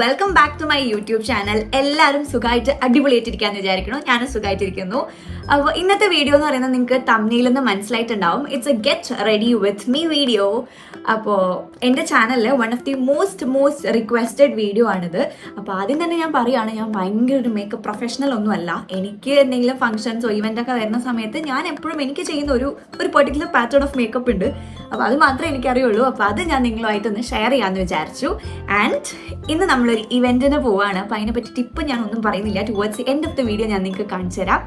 Welcome back to my YouTube channel. എല്ലാവരും സുഖമായിട്ട് അടിപൊളിയായിട്ടിരിക്കാന്ന് വിചാരിക്കണം. ഞാനും സുഖമായിട്ടിരിക്കുന്നു. അപ്പോൾ ഇന്നത്തെ വീഡിയോ എന്ന് പറയുന്നത് നിങ്ങൾക്ക് തംബ്നെയിൽ നിന്ന് മനസ്സിലായിട്ടുണ്ടാവും. It's A get ready with me video. അപ്പോൾ എൻ്റെ ചാനലിൽ one of the most requested video ആണിത്. അപ്പോൾ ആദ്യം തന്നെ ഞാൻ പറയുകയാണ്, ഞാൻ ഭയങ്കര ഒരു മേക്കപ്പ് പ്രൊഫഷണൽ ഒന്നുമല്ല. എനിക്ക് എന്തെങ്കിലും ഫംഗ്ഷൻസോ ഇവൻ്റൊക്കെ വരുന്ന സമയത്ത് ഞാൻ എപ്പോഴും എനിക്ക് ചെയ്യുന്ന ഒരു പെർട്ടിക്കുലർ പാറ്റേൺ ഓഫ് മേക്കപ്പ് ഉണ്ട്. അപ്പോൾ അത് മാത്രമേ എനിക്കറിയുള്ളൂ. അപ്പോൾ അത് ഞാൻ നിങ്ങളുമായിട്ടൊന്ന് ഷെയർ ചെയ്യാമെന്ന് വിചാരിച്ചു. ആൻഡ് ഇന്ന് നമ്മളൊരു ഇവൻറ്റിന് പോവാണ്. അപ്പോൾ അതിനെപ്പറ്റി ടിപ്പ് ഞാൻ ഒന്നും പറയുന്നില്ല. Towards end of the video ഞാൻ നിങ്ങൾക്ക് കാണിച്ചു തരാം.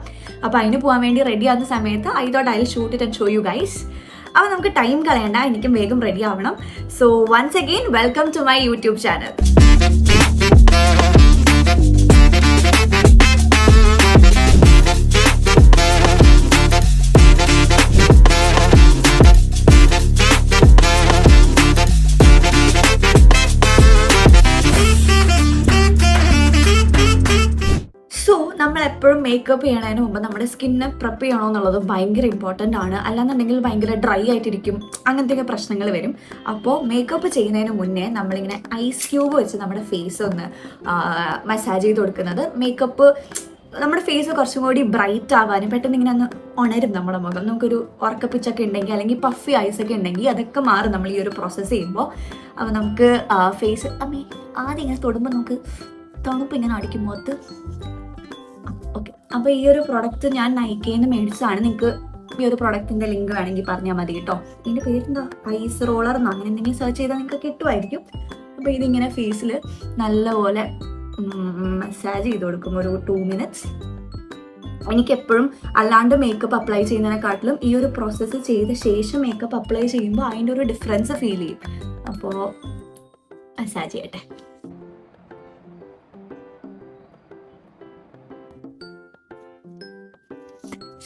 അപ്പോൾ അതിന് പോകാൻ വേണ്ടി റെഡി ആകുന്ന സമയത്ത് I thought I will shoot it and show you guys. അപ്പോൾ നമുക്ക് ടൈം കളയണ്ട, എനിക്കും വേഗം റെഡി ആവണം. So once again welcome to my YouTube channel. നമ്മളെപ്പോഴും മേക്കപ്പ് ചെയ്യണതിന് മുമ്പ് നമ്മുടെ സ്കിന്നെ പ്രെപ്പ് ചെയ്യണോ എന്നുള്ളത് ഭയങ്കര ഇമ്പോർട്ടൻ്റ് ആണ്. അല്ലാന്നുണ്ടെങ്കിൽ ഭയങ്കര ഡ്രൈ ആയിട്ടിരിക്കും, അങ്ങനത്തെയൊക്കെ പ്രശ്നങ്ങൾ വരും. അപ്പോൾ മേക്കപ്പ് ചെയ്യുന്നതിന് മുന്നേ നമ്മളിങ്ങനെ ഐസ് ക്യൂബ് വെച്ച് നമ്മുടെ ഫേസ് ഒന്ന് മസാജ് ചെയ്ത് കൊടുക്കുന്നത് മേക്കപ്പ് നമ്മുടെ ഫേസ് കുറച്ചും കൂടി ബ്രൈറ്റ് ആവാനും പെട്ടെന്ന് ഇങ്ങനെ ഒന്ന് ഉണരും നമ്മുടെ മുഖം. നമുക്കൊരു ഉറക്കപ്പിച്ചൊക്കെ ഉണ്ടെങ്കിൽ അല്ലെങ്കിൽ പഫി ഐസൊക്കെ ഉണ്ടെങ്കിൽ അതൊക്കെ മാറും നമ്മൾ ഈ ഒരു പ്രോസസ്സ് ചെയ്യുമ്പോൾ. അപ്പോൾ നമുക്ക് ഫേസ് ആദ്യം ഇങ്ങനെ തൊടുമ്പോൾ നമുക്ക് തണുപ്പ് ഇങ്ങനെ അടിക്കും മുഖത്ത്. ഓക്കെ, അപ്പോൾ ഈ ഒരു പ്രൊഡക്റ്റ് ഞാൻ നൈക്കയിൽ നിന്ന് മേടിച്ചതാണ്. നിങ്ങൾക്ക് ഈ ഒരു പ്രൊഡക്റ്റിൻ്റെ ലിങ്ക് വേണമെങ്കിൽ പറഞ്ഞാൽ മതി കേട്ടോ. ഇതിൻ്റെ പേരെന്താ, ഐസ് റോളർ എന്ന് അങ്ങനെ എന്തെങ്കിലും സെർച്ച് ചെയ്താൽ നിങ്ങൾക്ക് കിട്ടുമായിരിക്കും. അപ്പോൾ ഇതിങ്ങനെ ഫേസിൽ നല്ലപോലെ മസാജ് ചെയ്ത് കൊടുക്കും ഒരു 2 minutes. എനിക്കെപ്പോഴും അല്ലാണ്ട് മേക്കപ്പ് അപ്ലൈ ചെയ്യുന്നതിനെക്കാട്ടിലും ഈ ഒരു പ്രോസസ്സ് ചെയ്ത ശേഷം മേക്കപ്പ് അപ്ലൈ ചെയ്യുമ്പോൾ അതിൻ്റെ ഒരു ഡിഫറൻസ് ഫീൽ ചെയ്യും. അപ്പോൾ മസാജ് ചെയ്യട്ടെ.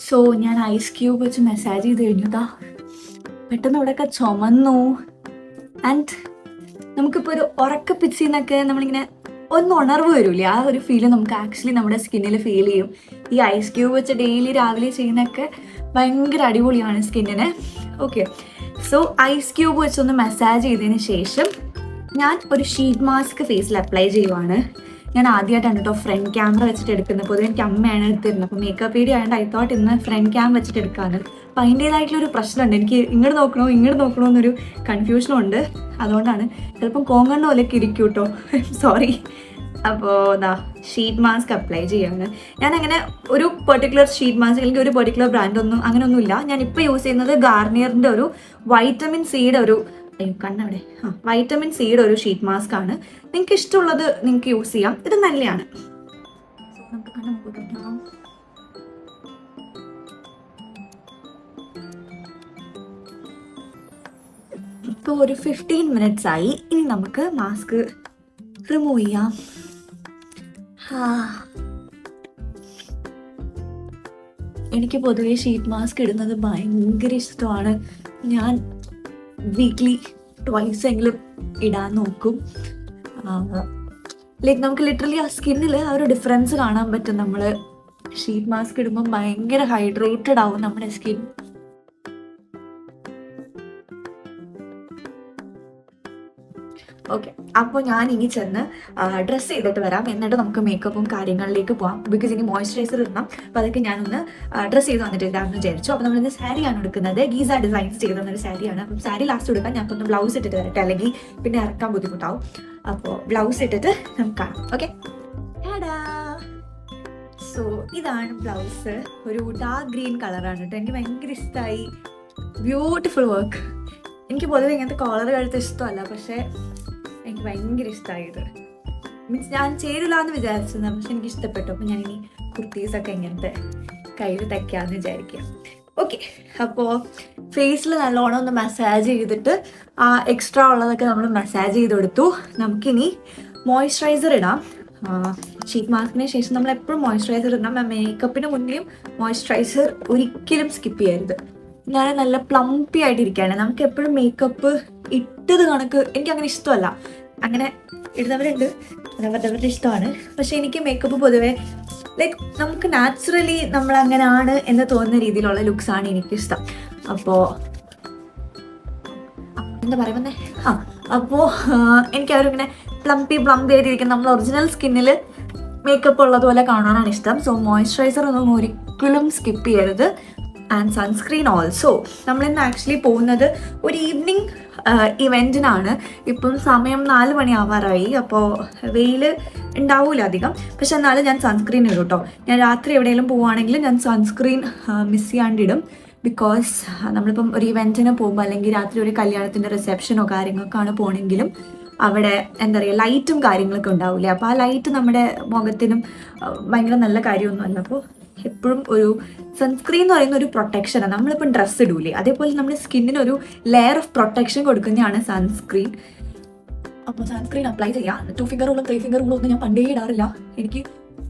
സോ ഞാൻ ഐസ് ക്യൂബ് വെച്ച് മസാജ് ചെയ്ത് കഴിഞ്ഞതാ. പെട്ടെന്ന് ഇവിടെയൊക്കെ ചുമന്നു. ആൻഡ് നമുക്കിപ്പോൾ ഒരു ഉറക്കപ്പിച്ചിന്നൊക്കെ നമ്മളിങ്ങനെ ഒന്ന് ഉണർവ് വരില്ലേ, ആ ഒരു ഫീല് നമുക്ക് ആക്ച്വലി നമ്മുടെ സ്കിന്നിൽ ഫീൽ ചെയ്യും. ഈ ഐസ് ക്യൂബ് വെച്ച് ഡെയിലി രാവിലെ ചെയ്യുന്നതൊക്കെ ഭയങ്കര അടിപൊളിയാണ് സ്കിന്നിന്. ഓക്കെ, സോ ഐസ് ക്യൂബ് വെച്ചൊന്ന് മസാജ് ചെയ്തതിന് ശേഷം ഞാൻ ഒരു ഷീറ്റ് മാസ്ക് ഫേസിൽ അപ്ലൈ ചെയ്യുവാണ്. ഞാൻ ആദ്യമായിട്ടാണ് കേട്ടോ ഫ്രണ്ട് ക്യാമറ വെച്ചിട്ട് എടുക്കുന്നത്. പൊതുവെ എനിക്ക് അമ്മയാണ് എടുത്തിരുന്നത്. അപ്പോൾ മേക്കപ്പ് വീഡിയോ ആയതുകൊണ്ട് ഐ തോട്ട് ഇന്ന് ഫ്രണ്ട് ക്യാം വെച്ചിട്ട് എടുക്കാറ്. അപ്പോൾ അതിൻ്റേതായിട്ടുള്ളൊരു പ്രശ്നമുണ്ട്, എനിക്ക് ഇങ്ങോട്ട് നോക്കണോ എന്നൊരു കൺഫ്യൂഷനും ഉണ്ട്. അതുകൊണ്ടാണ് ചിലപ്പം കോങ്ങണ്ണ പോലെയൊക്കെ ഇരിക്കും കേട്ടോ, സോറി. അപ്പോൾ ഷീറ്റ് മാസ്ക് അപ്ലൈ ചെയ്യാണ്. ഞാനങ്ങനെ ഒരു പെർട്ടിക്കുലർ ഷീറ്റ് മാസ്ക് അല്ലെങ്കിൽ ഒരു പെർട്ടിക്കുലർ ബ്രാൻഡൊന്നും അങ്ങനെയൊന്നുമില്ല. ഞാനിപ്പോൾ യൂസ് ചെയ്യുന്നത് ഗാർണിയറിൻ്റെ ഒരു വൈറ്റമിൻ സിയുടെ ഒരു വൈറ്റമിൻ സിയുടെ ഒരു ഷീറ്റ് മാസ്ക് ആണ്. നിങ്ങൾക്ക് ഇഷ്ടമുള്ളത് നിങ്ങൾക്ക് യൂസ് ചെയ്യാം, ഇത് നല്ലതാണ്. ഇപ്പോൾ ഒരു 15 minutes ആയി. ഇനി നമുക്ക് മാസ്ക് റിമൂവ് ചെയ്യാം. എനിക്ക് പൊതുവെ ഷീറ്റ് മാസ്ക് ഇടുന്നത് ഭയങ്കര ഇഷ്ടമാണ്. ഞാൻ വീക്ക്ലി 2 എങ്കിലും ഇടാൻ നോക്കും. ലൈക്ക് നമുക്ക് ലിറ്ററലി ആ സ്കിന്നിൽ ആ ഒരു ഡിഫറൻസ് കാണാൻ പറ്റും. നമ്മൾ ഷീറ്റ് മാസ്ക് ഇടുമ്പോൾ ഭയങ്കര ഹൈഡ്രേറ്റഡ് ആവും നമ്മുടെ സ്കിൻ. ഓക്കെ, അപ്പോൾ ഞാൻ ഇനി ചെന്ന് ഡ്രസ്സ് ചെയ്തിട്ട് വരാം. എന്നിട്ട് നമുക്ക് മേക്കപ്പും കാര്യങ്ങളിലേക്ക് പോകാം. ബിക്കോസ് ഇനി മോയ്സ്ചറൈസർ ഇടണം. അപ്പോൾ അതൊക്കെ ഞാനൊന്ന് ഡ്രസ്സ് ചെയ്ത് വന്നിട്ട് ഇടാമെന്ന് വിചാരിച്ചു. അപ്പോൾ നമ്മളിന്ന് സാരിയാണ് എടുക്കുന്നത്. ഗീസ ഡിസൈൻസ് ചെയ്തെന്നൊരു സാരിയാണ്. അപ്പം സാരി ലാസ്റ്റ് എടുക്കാം. ഞാൻ ഒന്ന് ബ്ലൗസ് ഇട്ടിട്ട് വരട്ടെ, അല്ലെങ്കിൽ പിന്നെ ഇറക്കാൻ ബുദ്ധിമുട്ടാവും. അപ്പോൾ ബ്ലൗസ് ഇട്ടിട്ട് നമുക്ക് കാണാം. ഓക്കെ, സോ ഇതാണ് ബ്ലൗസ്. ഒരു ഡാർക്ക് ഗ്രീൻ കളറാണ് കേട്ടോ. എനിക്ക് ഭയങ്കര ഇഷ്ടമായി. Beautiful work. എനിക്ക് പൊതുവെ ഇങ്ങനത്തെ കോളർ കഴുത്ത് ഇഷ്ടമല്ല, പക്ഷേ എനിക്ക് ഭയങ്കര ഇഷ്ടമായത്. മീൻസ് ഞാൻ ചേരില്ല എന്ന് വിചാരിച്ചത്, പക്ഷെ എനിക്ക് ഇഷ്ടപ്പെട്ടു. അപ്പോൾ ഞാൻ ഇനി കുർത്തീസൊക്കെ ഇങ്ങനത്തെ കയ്യിൽ തയ്ക്കാമെന്ന് വിചാരിക്കുക. ഓക്കെ, അപ്പോൾ ഫേസിൽ നല്ലോണം ഒന്ന് മസാജ് ചെയ്തിട്ട് ആ എക്സ്ട്രാ ഉള്ളതൊക്കെ നമ്മൾ മസാജ് ചെയ്ത് കൊടുത്തു. നമുക്കിനി മോയ്സ്ചറൈസർ ഇടാം. ഷീറ്റ് മാസ്കിന് ശേഷം നമ്മൾ എപ്പോഴും മോയ്സ്ചറൈസർ ഇടണം. മേക്കപ്പിന് മുന്നേയും മോയ്സ്ചറൈസർ ഒരിക്കലും സ്കിപ്പ് ചെയ്യരുത്. ഞാൻ നല്ല പ്ലംപി ആയിട്ടിരിക്കുകയാണ്. നമുക്ക് എപ്പോഴും മേക്കപ്പ് ഇട്ടത് കണക്ക് എനിക്കങ്ങനെ ഇഷ്ടമല്ല. അങ്ങനെ ഇടുന്നവരുണ്ട്, അതവരുടെ ഇഷ്ടമാണ്. പക്ഷെ എനിക്ക് മേക്കപ്പ് പൊതുവേ ലൈക്ക് നമുക്ക് നാച്ചുറലി നമ്മളങ്ങനെയാണ് എന്ന് തോന്നുന്ന രീതിയിലുള്ള ലുക്സാണ് എനിക്കിഷ്ടം. അപ്പോൾ എന്താ പറയുന്നത്, അപ്പോൾ എനിക്ക് അവരിങ്ങനെ പ്ലംപി ആയിട്ടിരിക്കും. നമ്മൾ ഒറിജിനൽ സ്കിന്നിൽ മേക്കപ്പ് ഉള്ളതുപോലെ കാണാനാണ് ഇഷ്ടം. സോ മോയ്സ്ചറൈസർ ഒന്നും ഒരിക്കലും സ്കിപ്പ് ചെയ്യരുത്. And sunscreen also. നമ്മളിന്ന് ആക്ച്വലി പോകുന്നത് ഒരു ഈവനിങ് ഇവൻറ്റിനാണ്. ഇപ്പം സമയം 4 മണി ആവാറായി. അപ്പോൾ വെയിൽ ഉണ്ടാവില്ല അധികം, പക്ഷെ എന്നാലും ഞാൻ സൺസ്ക്രീൻ ഇടും കേട്ടോ. ഞാൻ രാത്രി എവിടെയെങ്കിലും പോവുകയാണെങ്കിൽ ഞാൻ സൺസ്ക്രീൻ മിസ് ചെയ്യാണ്ടിടും. ബിക്കോസ് നമ്മളിപ്പം ഒരു ഇവൻറ്റിന് പോകുമ്പോൾ അല്ലെങ്കിൽ രാത്രി ഒരു കല്യാണത്തിൻ്റെ റിസപ്ഷനോ കാര്യങ്ങൾക്കാണ് പോകണമെങ്കിലും അവിടെ എന്താ പറയുക ലൈറ്റും കാര്യങ്ങളൊക്കെ ഉണ്ടാവില്ലേ. അപ്പോൾ ആ ലൈറ്റ് നമ്മുടെ മുഖത്തിനും ഭയങ്കര നല്ല കാര്യമൊന്നുമല്ല. അപ്പോൾ എപ്പോഴും ഒരു സൺസ്ക്രീൻ എന്ന് പറയുന്ന ഒരു പ്രൊട്ടക്ഷനാണ്. നമ്മളിപ്പം ഡ്രസ്സ് ഇടൂലേ, അതേപോലെ നമ്മുടെ സ്കിന്നിന് ഒരു ലെയർ ഓഫ് പ്രൊട്ടക്ഷൻ കൊടുക്കുന്നതാണ് സൺസ്ക്രീൻ. അപ്പോൾ സൺസ്ക്രീൻ അപ്ലൈ ചെയ്യാം. 2 ഫിംഗർ റൂളും 3 ഫിംഗർ റൂളും ഒന്നും ഞാൻ പണ്ടേ ഇടാറില്ല. എനിക്ക്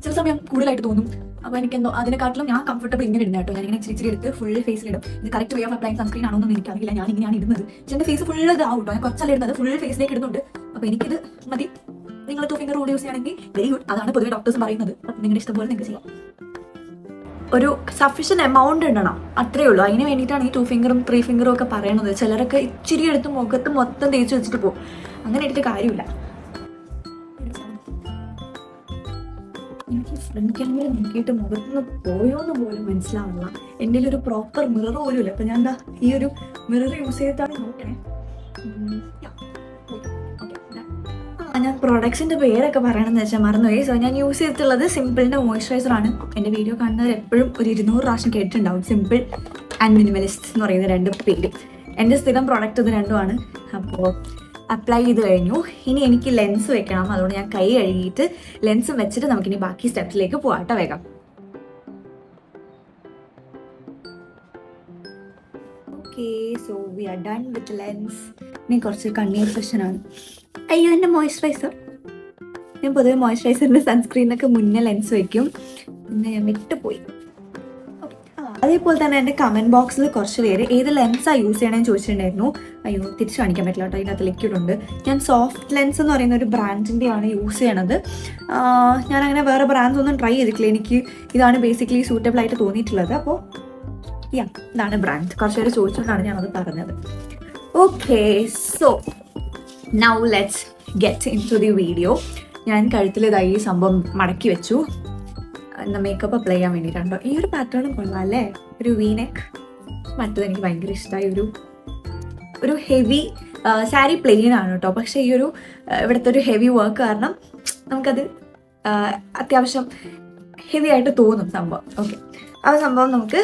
ചില സമയം കൂടുതലായിട്ട് തോന്നും. അപ്പോൾ എനിക്കെന്തോ അതിനെക്കാട്ടിലും ഞാൻ കംഫർട്ടബിൾ ഇങ്ങനെ ഇടുന്ന കേട്ടോ. ഞാനിങ്ങനെ ഇച്ചിരി എടുത്ത് ഫുൾ ഫേസിലിടും. ഇത് correct way of apply sunscreen ആണോ എന്ന് എനിക്കറിയില്ല. ഞാൻ ഇങ്ങനെയാണ് ഇടുന്നത്. പക്ഷേ എൻ്റെ ഫേസ് ഫുൾ ഇതാവും കേട്ടോ. ഞാൻ കുറച്ചല്ല ഇടുന്നത്, ഫുൾ ഫേസിലേക്ക് ഇടുന്നുണ്ട്. അപ്പോൾ എനിക്കിത് മതി. നിങ്ങൾ 2 ഫിംഗർ റൂൾ യൂസ് ചെയ്യണമെങ്കിൽ വെരി ഗുഡ്. അതാണ് പൊതുവെ ഡോക്ടേഴ്സ് പറയുന്നത്. അപ്പം നിങ്ങളുടെ ഇഷ്ടംപോലെ നിങ്ങൾക്ക് ചെയ്യാം. ഒരു സഫീഷ്യൻ്റ് എമൗണ്ട് ഇടണം, അത്രയേ ഉള്ളൂ. അതിന് വേണ്ടിയിട്ടാണ് ഈ 2 ഫിംഗറും 3 ഫിംഗറും ഒക്കെ പറയണത്. ചിലരൊക്കെ ഇച്ചിരി എടുത്ത് മുഖത്ത് മൊത്തം തേച്ച് വെച്ചിട്ട് പോകും. അങ്ങനെ എടുത്ത് കാര്യമില്ല. എനിക്ക് ഫ്രണ്ട് ക്യാമറ നോക്കിയിട്ട് മുഖത്തുനിന്ന് പോയോന്ന് പോലും മനസ്സിലാവില്ല. എൻ്റെ ഒരു പ്രോപ്പർ മിറർ പോലും ഇല്ല. അപ്പം ഞാൻ എന്താ ഈ ഒരു മിറർ യൂസ് ചെയ്തിട്ടാണ് നോക്കണേ. ഞാൻ പ്രൊഡക്ട്സിൻ്റെ പേരൊക്കെ പറയണമെന്ന് വെച്ചാൽ മറന്നുപോയി. സോ ഞാൻ യൂസ് ചെയ്തിട്ടുള്ളത് സിമ്പിളിൻ്റെ മോയ്സ്ചറൈസറാണ്. എൻ്റെ വീഡിയോ കാണുന്നവർ എപ്പോഴും ഒരു 200 പ്രാവശ്യം കേട്ടിട്ടുണ്ടാവും സിമ്പിൾ ആൻഡ് മിനിമലിസ്റ്റ് എന്ന് പറയുന്ന 2 പേര്. എൻ്റെ സ്ഥിരം പ്രൊഡക്റ്റ് ഇത് രണ്ടുമാണ്. അപ്പോൾ അപ്ലൈ ചെയ്ത് കഴിഞ്ഞു. ഇനി എനിക്ക് ലെൻസ് വെക്കണം. അതുകൊണ്ട് ഞാൻ കൈ കഴുകിയിട്ട് ലെൻസും വെച്ചിട്ട് നമുക്കിനി ബാക്കി സ്റ്റെപ്സിലേക്ക് പോകാട്ടോ വേഗം. Okay, so we are done with lens. ഇനി കുറച്ച് കണ്ണീർ സെഷനാണ്. അയ്യോ, എൻ്റെ മോയ്സ്ചറൈസർ. ഞാൻ പൊതുവെ മോയ്സ്ചറൈസറിൻ്റെ സൺസ്ക്രീനൊക്കെ മുന്നേ ലെൻസ് വയ്ക്കും. പിന്നെ ഞാൻ വിട്ടുപോയി. അതേപോലെ തന്നെ എൻ്റെ കമൻറ്റ് ബോക്സിൽ കുറച്ച് പേര് ഏത് ലെൻസാണ് യൂസ് ചെയ്യണമെന്ന് ചോദിച്ചിട്ടുണ്ടായിരുന്നു. അയ്യോ, തിരിച്ചു കാണിക്കാൻ പറ്റില്ല കേട്ടോ, ഇതിനകത്ത് ലിക്വിഡ് ഉണ്ട്. ഞാൻ സോഫ്റ്റ് ലെൻസ് എന്ന് പറയുന്ന ഒരു ബ്രാൻഡിൻ്റെയാണ് യൂസ് ചെയ്യണത്. ഞാനങ്ങനെ വേറെ ബ്രാൻഡ്സ് ഒന്നും ട്രൈ ചെയ്തിട്ടില്ല. എനിക്ക് ഇതാണ് ബേസിക്കലി സൂട്ടബിൾ ആയിട്ട് തോന്നിയിട്ടുള്ളത്. അപ്പോൾ ഇതാണ് ബ്രാൻഡ്. കുറച്ച് പേര് ചോദിച്ചുകൊണ്ടാണ് ഞാനത് പറഞ്ഞത്. Okay, so now let's get into the video. ഞാൻ കഴുത്തിൽ ഇതായി ഈ സംഭവം മടക്കി വെച്ചു. എന്താ മേക്കപ്പ് അപ്ലൈ ചെയ്യാൻ വേണ്ടിയിട്ടുണ്ടോ. ഈ ഒരു പാറ്റേണും കൊള്ളാം അല്ലേ, ഒരു വീനെക്ക്. മറ്റത് എനിക്ക് ഭയങ്കര ഇഷ്ടമായി. ഒരു ഹെവി സാരി പ്ലെയിൻ ആണ് കേട്ടോ. പക്ഷേ ഈ ഒരു ഇവിടുത്തെ ഒരു ഹെവി വർക്ക് കാരണം നമുക്കത് അത്യാവശ്യം ഹെവി ആയിട്ട് തോന്നും സംഭവം. ഓക്കെ, ആ സംഭവം നമുക്ക്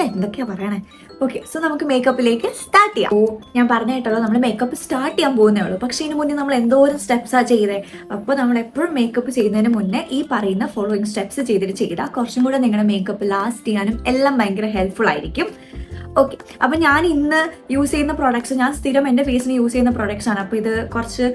എന്തൊക്കെയാ പറയണേ. ഓക്കെ, സോ നമുക്ക് മേക്കപ്പിലേക്ക് സ്റ്റാർട്ട് ചെയ്യാം. ഞാൻ പറഞ്ഞ കേട്ടല്ലോ, നമ്മൾ മേക്കപ്പ് സ്റ്റാർട്ട് ചെയ്യാൻ പോകുന്നേ ഉള്ളൂ. പക്ഷേ ഇതിന് മുന്നേ നമ്മൾ എന്തോരം സ്റ്റെപ്സാണ് ചെയ്തേ. അപ്പോൾ നമ്മൾ എപ്പോഴും മേക്കപ്പ് ചെയ്യുന്നതിന് മുന്നേ ഈ പറയുന്ന ഫോളോയിങ് സ്റ്റെപ്സ് ചെയ്താൽ കുറച്ചും കൂടെ നിങ്ങളുടെ മേക്കപ്പ് ലാസ്റ്റ് ചെയ്യാനും എല്ലാം ഭയങ്കര ഹെൽപ്ഫുൾ ആയിരിക്കും. ഓക്കെ, അപ്പം ഞാൻ ഇന്ന് യൂസ് ചെയ്യുന്ന പ്രോഡക്ട്സ്, ഞാൻ സ്ഥിരം എൻ്റെ ഫേസിന് യൂസ് ചെയ്യുന്ന പ്രോഡക്ട്സ് ആണ്. അപ്പോൾ ഇത് കുറച്ച്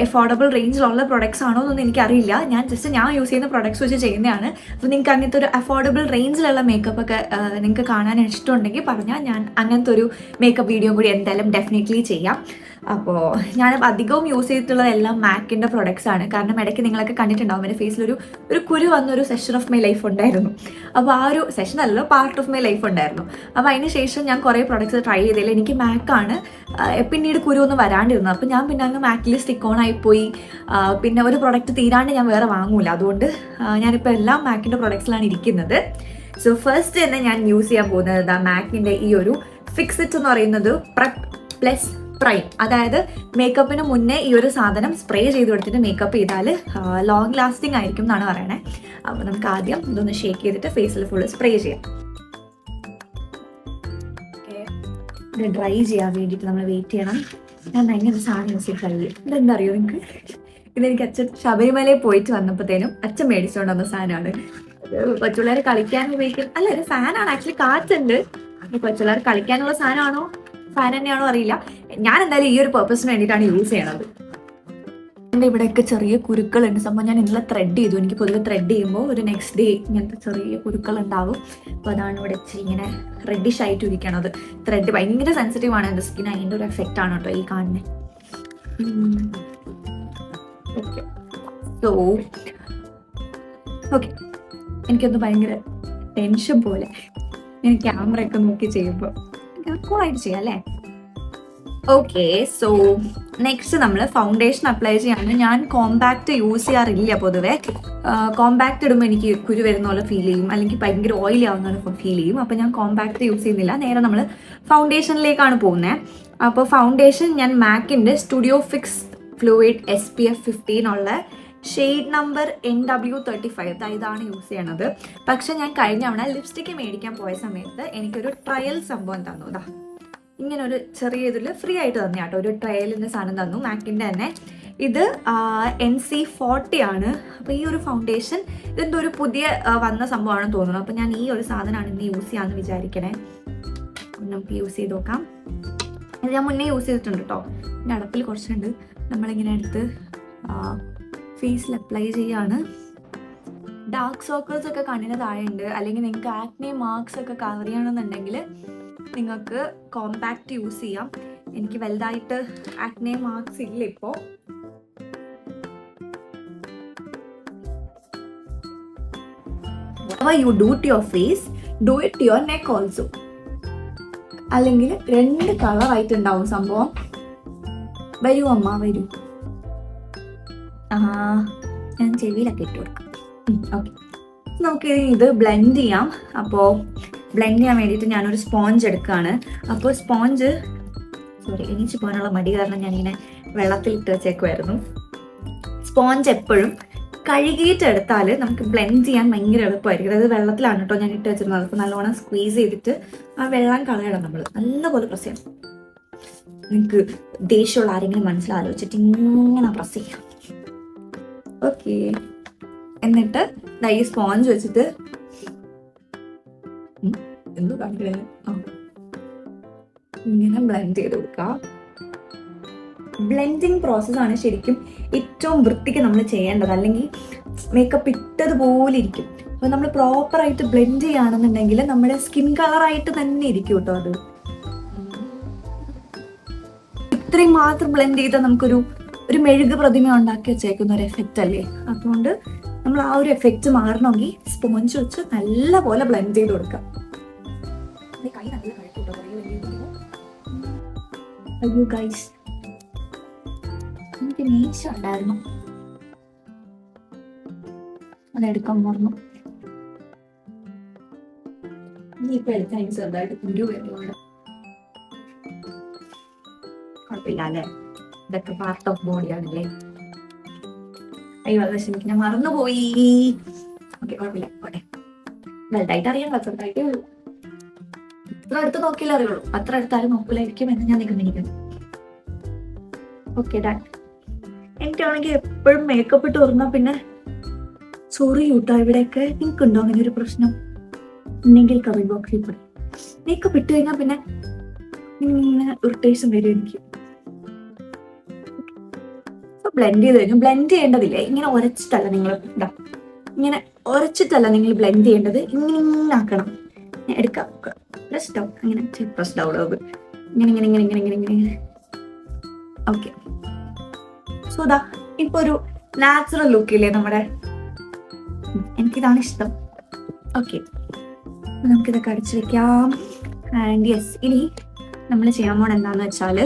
അഫോർഡബിൾ റേഞ്ചിലുള്ള പ്രോഡക്ട്സ് ആണോ എന്നൊന്നും എനിക്കറിയില്ല. ഞാൻ യൂസ് ചെയ്യുന്ന പ്രോഡക്ട്സ് വെച്ച് ചെയ്യുന്നതാണ്. അപ്പോൾ നിങ്ങൾക്ക് അങ്ങനത്തെ ഒരു അഫോർഡബിൾ റേഞ്ചിലുള്ള മേക്കപ്പ് ഒക്കെ നിങ്ങൾക്ക് കാണാൻ ഇഷ്ടമുണ്ടെങ്കിൽ പറഞ്ഞാൽ ഞാൻ അങ്ങനത്തെ ഒരു മേക്കപ്പ് വീഡിയോ കൂടി എന്തായാലും ഡെഫിനറ്റ്ലി ചെയ്യാം. അപ്പോൾ ഞാൻ അധികവും യൂസ് ചെയ്തിട്ടുള്ളതെല്ലാം മാക്കിൻ്റെ പ്രൊഡക്ട്സ് ആണ്. കാരണം ഇടയ്ക്ക് നിങ്ങളൊക്കെ കണ്ടിട്ടുണ്ടാവും എൻ്റെ ഫേസിലൊരു കുരു വന്നൊരു സെഷൻ ഓഫ് മൈ ലൈഫ് ഉണ്ടായിരുന്നു. അപ്പോൾ ആ ഒരു സെഷൻ അല്ലല്ലോ, പാർട്ട് ഓഫ് മൈ ലൈഫ് ഉണ്ടായിരുന്നു. അപ്പോൾ അതിന് ശേഷം ഞാൻ കുറേ പ്രൊഡക്ട്സ് ട്രൈ ചെയ്തതിൽ എനിക്ക് മാക്കാണ് പിന്നീട് കുരു ഒന്നും വരാണ്ടിരുന്നത്. അപ്പോൾ ഞാൻ പിന്നെ അങ്ങ് മാക്കിൽ സ്റ്റിക്ക് ഓൺ ആയിപ്പോയി. പിന്നെ ഒരു പ്രൊഡക്റ്റ് തീരാണ്ട് ഞാൻ വേറെ വാങ്ങൂല. അതുകൊണ്ട് ഞാനിപ്പോൾ എല്ലാം മാക്കിൻ്റെ പ്രൊഡക്ട്സിലാണ് ഇരിക്കുന്നത്. സോ ഫസ്റ്റ് തന്നെ ഞാൻ യൂസ് ചെയ്യാൻ പോകുന്നത് മാക്കിൻ്റെ ഈ ഒരു ഫിക്സ് ഇറ്റ് എന്ന് പറയുന്നത് പ്രെപ്പ് പ്ലസ് പ്രൈം. അതായത് മേക്കപ്പിന് മുന്നേ ഈ ഒരു സാധനം സ്പ്രേ ചെയ്ത് കൊടുത്തിട്ട് മേക്കപ്പ് ചെയ്താൽ ലോങ് ലാസ്റ്റിംഗ് ആയിരിക്കും എന്നാണ് പറയണേ. അപ്പോൾ നമുക്ക് ആദ്യം ഇതൊന്ന് ഷേക്ക് ചെയ്തിട്ട് ഫേസിൽ ഫുള്ള് സ്പ്രേ ചെയ്യാം. ഇത് ഡ്രൈ ചെയ്യാൻ വേണ്ടിയിട്ട് നമ്മൾ വെയിറ്റ് ചെയ്യണം. ഞാൻ ഭയങ്കര സാധനം യൂസ് ചെയ്ത് കഴിയും. ഇതെന്താ അറിയോ നിങ്ങൾക്ക്, ഇതെനിക്ക് അച്ഛൻ ശബരിമലയിൽ പോയിട്ട് വന്നപ്പോഴത്തേനും അച്ഛൻ മേടിച്ചുകൊണ്ട് വന്ന സാധനമാണ്. കൊച്ചുപിള്ളേർ കളിക്കാൻ ഉപയോഗിക്കും. അല്ല, ഒരു ഫാനാണ് ആക്ച്വലി, കാറ്റുണ്ട്. കൊച്ചുപിള്ളേർ കളിക്കാനുള്ള സാധനമാണോ ഫാൻ തന്നെയാണോ അറിയില്ല. ഞാൻ എന്തായാലും ഈ ഒരു പർപ്പസിന് വേണ്ടിയിട്ടാണ് യൂസ് ചെയ്യണത്. എൻ്റെ ഇവിടെയൊക്കെ ചെറിയ കുരുക്കളുണ്ട്. സംഭവം ഞാൻ ഇന്നലെ ത്രെഡ് ചെയ്തു. എനിക്ക് പൊതുവെ ത്രെഡ് ചെയ്യുമ്പോൾ ഒരു നെക്സ്റ്റ് ഡേ ഇങ്ങനത്തെ ചെറിയ കുരുക്കൾ ഉണ്ടാവും. അപ്പോൾ അതാണ് ഇവിടെ ഇങ്ങനെ റെഡിഷ് ആയിട്ട് ഇരിക്കണത്. ത്രെഡ് ഭയങ്കര സെൻസിറ്റീവ് ആണ് എൻ്റെ സ്കിൻ. അതിൻ്റെ ഒരു എഫക്റ്റ് ആണ് കേട്ടോ ഈ കാണുന്നത്. ഓക്കെ, സോ ഓക്കെ, എനിക്കൊന്ന് ഭയങ്കര ടെൻഷൻ പോലെ. ഞാൻ ക്യാമറ ഒക്കെ നോക്കി ചെയ്യുമ്പോൾ കൂളായിട്ട് ചെയ്യാം അല്ലേ. ഓക്കെ, സോ നെക്സ്റ്റ് നമ്മൾ ഫൗണ്ടേഷൻ അപ്ലൈ ചെയ്യാണ്. ഞാൻ കോമ്പാക്റ്റ് യൂസ് ചെയ്യാറില്ല പൊതുവെ. കോമ്പാക്റ്റ് ഇടുമ്പോൾ എനിക്ക് കുരു വരുന്ന പോലെ ഫീൽ ചെയ്യും, അല്ലെങ്കിൽ ഭയങ്കര ഓയിലി ആവുന്ന പോലെ ഫീൽ ചെയ്യും. അപ്പോൾ ഞാൻ കോമ്പാക്റ്റ് യൂസ് ചെയ്യുന്നില്ല, നേരെ നമ്മൾ ഫൗണ്ടേഷനിലേക്കാണ് പോകുന്നത്. അപ്പോൾ ഫൗണ്ടേഷൻ ഞാൻ മാക്കിൻ്റെ സ്റ്റുഡിയോ ഫിക്സ് ഫ്ലൂയിഡ് SPF 15 ഉള്ള ഷെയ്ഡ് നമ്പർ NW35 ഇതാണ് യൂസ് ചെയ്യണത്. പക്ഷെ ഞാൻ കഴിഞ്ഞ തവണ ലിപ്സ്റ്റിക്ക് മേടിക്കാൻ പോയ സമയത്ത് എനിക്കൊരു ട്രയൽ സംഭവം തന്നു. ഇതാ ഇങ്ങനെ ഒരു ചെറിയ ഇതിൽ ഫ്രീ ആയിട്ട് തന്നെ കേട്ടോ, ഒരു ട്രയലിൻ്റെ സാധനം തന്നു മാക്കിൻ്റെ തന്നെ. ഇത് NC40 ആണ്. അപ്പോൾ ഈ ഒരു ഫൗണ്ടേഷൻ ഇതെന്തോ ഒരു പുതിയ വന്ന സംഭവമാണെന്ന് തോന്നുന്നു. അപ്പോൾ ഞാൻ ഈ ഒരു സാധനമാണ് ഇന്ന് യൂസ് ചെയ്യാമെന്ന് വിചാരിക്കണേ. നമുക്ക് യൂസ് ചെയ്ത് നോക്കാം. ഇത് ഞാൻ മുന്നേ യൂസ് ചെയ്തിട്ടുണ്ട് കേട്ടോ. എൻ്റെ അടപ്പിൽ കുറച്ചുണ്ട്. നമ്മളിങ്ങനെ എടുത്ത് ഫേസിൽ അപ്ലൈ ചെയ്യാണ്. ഡാർക്ക് സർക്കിൾസ് ഒക്കെ കണ്ണിന് താഴെ ഉണ്ട്, അല്ലെങ്കിൽ നിങ്ങൾക്ക് ആക്നെ മാർക്സ് ഒക്കെ കവർ ചെയ്യണമെന്നുണ്ടെങ്കിൽ നിങ്ങൾക്ക് കോമ്പാക്റ്റ് യൂസ് ചെയ്യാം. എനിക്ക് വലുതായിട്ട് ആക്നെ മാർക്സ് ഇല്ല ഇപ്പോൾ. Whatever you do to your face, do it to your neck also. അല്ലെങ്കിൽ 2 കളറായിട്ടുണ്ടാവും സംഭവം. വരൂ അമ്മ വരൂ. ഞാൻ ചെവിയിലൊക്കെ ഇട്ട് കൊടുക്കാം. ഓക്കെ, നമുക്ക് ഇത് ബ്ലെൻഡ് ചെയ്യാം. അപ്പോൾ ബ്ലെൻഡ് ചെയ്യാൻ വേണ്ടിയിട്ട് ഞാനൊരു സ്പോഞ്ച് എടുക്കുകയാണ്. അപ്പോൾ സ്പോഞ്ച് എണീച്ച് പോകാനുള്ള മടി കാരണം ഞാനിങ്ങനെ വെള്ളത്തിലിട്ട് വെച്ചേക്കുമായിരുന്നു. സ്പോഞ്ച് എപ്പോഴും കഴുകിയിട്ട് എടുത്താൽ നമുക്ക് ബ്ലെൻഡ് ചെയ്യാൻ ഭയങ്കര എളുപ്പമായിരിക്കും. അതായത് വെള്ളത്തിലാണ് കേട്ടോ ഞാൻ ഇട്ട് വെച്ചിരുന്നത്. അപ്പോൾ നല്ലോണം സ്ക്വീസ് ചെയ്തിട്ട് ആ വെള്ളം കളയണം. നമ്മൾ നല്ലപോലെ പ്രസ് ചെയ്യണം. നിങ്ങൾക്ക് ദേഷ്യമുള്ള ആരെങ്കിലും മനസ്സിലാലോചിച്ചിട്ട് ഇങ്ങനെ പ്രസ് ചെയ്യാം. ഓക്കെ, എന്നിട്ട് ഈ സ്പോഞ്ച് വെച്ചിട്ട് എന്തോ കാണിക്കണേ ഇങ്ങനെ ബ്ലെൻഡ് ചെയ്ത് കൊടുക്കുക. ബ്ലെൻഡിങ് പ്രോസസ്സാണ് ശരിക്കും ഏറ്റവും വൃത്തിക്ക് നമ്മൾ ചെയ്യേണ്ടത്, അല്ലെങ്കിൽ മേക്കപ്പ് ഇട്ടതുപോലെ ഇരിക്കും. അപ്പോൾ നമ്മൾ പ്രോപ്പറായിട്ട് ബ്ലെൻഡ് ചെയ്യുകയാണെന്നുണ്ടെങ്കിൽ നമ്മുടെ സ്കിൻ കളറായിട്ട് തന്നെ ഇരിക്കും കേട്ടോ. അത് ഇത്രയും മാത്രം ബ്ലെൻഡ് ചെയ്താൽ നമുക്കൊരു മെഴുക് പ്രതിമ ഉണ്ടാക്കി വെച്ചേക്കുന്ന ഒരു എഫക്റ്റ് അല്ലേ. അതുകൊണ്ട് നമ്മൾ ആ ഒരു എഫക്റ്റ് മാറണമെങ്കിൽ സ്പോഞ്ച് വെച്ച് നല്ല പോലെ ബ്ലെൻഡ് ചെയ്ത് കൊടുക്കാം. കൈ നല്ല കഴിക്കൂട്ടോ. അയ്യോ ഗൈസ്, എനിക്ക് മീശ ഉണ്ടായിരുന്നു, അതെടുക്കാൻ മറന്നു. ഇനിയിപ്പോ എടുക്കാൻ എനിക്ക് ചെറുതായിട്ട് കുരു വരുന്നുണ്ട്. കുഴപ്പമില്ല അല്ലേ, ഇതൊക്കെ പാർട്ട് ഓഫ് ബോഡിയാണല്ലേ. അയ്യോ അത് വിഷമിക്ക്, ഞാൻ മറന്നുപോയി. ഓക്കെ കുഴപ്പമില്ല, പോട്ടെ. വലുതായിട്ട് അറിയാൻ ചെറുതായിട്ടേ ഉള്ളൂ. ഇത്ര അടുത്ത് നോക്കിയാലേ അറിയുള്ളൂ, അത്ര അടുത്താരും നോക്കില്ലായിരിക്കും എന്ന് ഞാൻ നിഗമനിക്കുന്നു. Okay done. എനിക്കാണെങ്കിൽ എപ്പോഴും മേക്കപ്പ് ഇട്ട് തുറന്നാൽ പിന്നെ സോറി കൂട്ടോ. ഇവിടെയൊക്കെ നിങ്ങൾക്കുണ്ടോ അങ്ങനെ ഒരു പ്രശ്നം? ഉണ്ടെങ്കിൽ കമന്റ് ബോക്സിൽ പറയും. മേക്കപ്പ് ഇട്ട് കഴിഞ്ഞാൽ പിന്നെ ഇങ്ങനെ ഇറിറ്റേഷൻ വരും എനിക്ക്. ബ്ലെൻഡ് ചെയ്ത് കഴിഞ്ഞു. ബ്ലെൻഡ് ചെയ്യേണ്ടതില്ലേ, ഇങ്ങനെ ഉരച്ചിട്ടല്ല നിങ്ങൾ ഇങ്ങനെ ഉരച്ചിട്ടല്ല നിങ്ങൾ ബ്ലെൻഡ് ചെയ്യേണ്ടത്, ഇങ്ങനെ ആക്കണം. എടുക്കാം, പ്രസ് ഡൗൺ, അങ്ങനെ പ്രസ് ഡൗൺ ആവും, ഇങ്ങനെ ഇങ്ങനെ ഇങ്ങനെ ഇങ്ങനെ ഇങ്ങനെ ഇങ്ങനെ. ഓക്കെ, സോ ദാ ഇപ്പൊ ഒരു നാച്ചുറൽ ലുക്കില്ലേ നമ്മുടെ. എനിക്കിതാണ് ഇഷ്ടം. ഓക്കെ, നമുക്കിതൊക്കെ അടിച്ചു വെക്കാം. ആൻഡ് യെസ്, ഇനി നമ്മൾ ചെയ്യാൻ പോണ എന്താന്ന് വെച്ചാൽ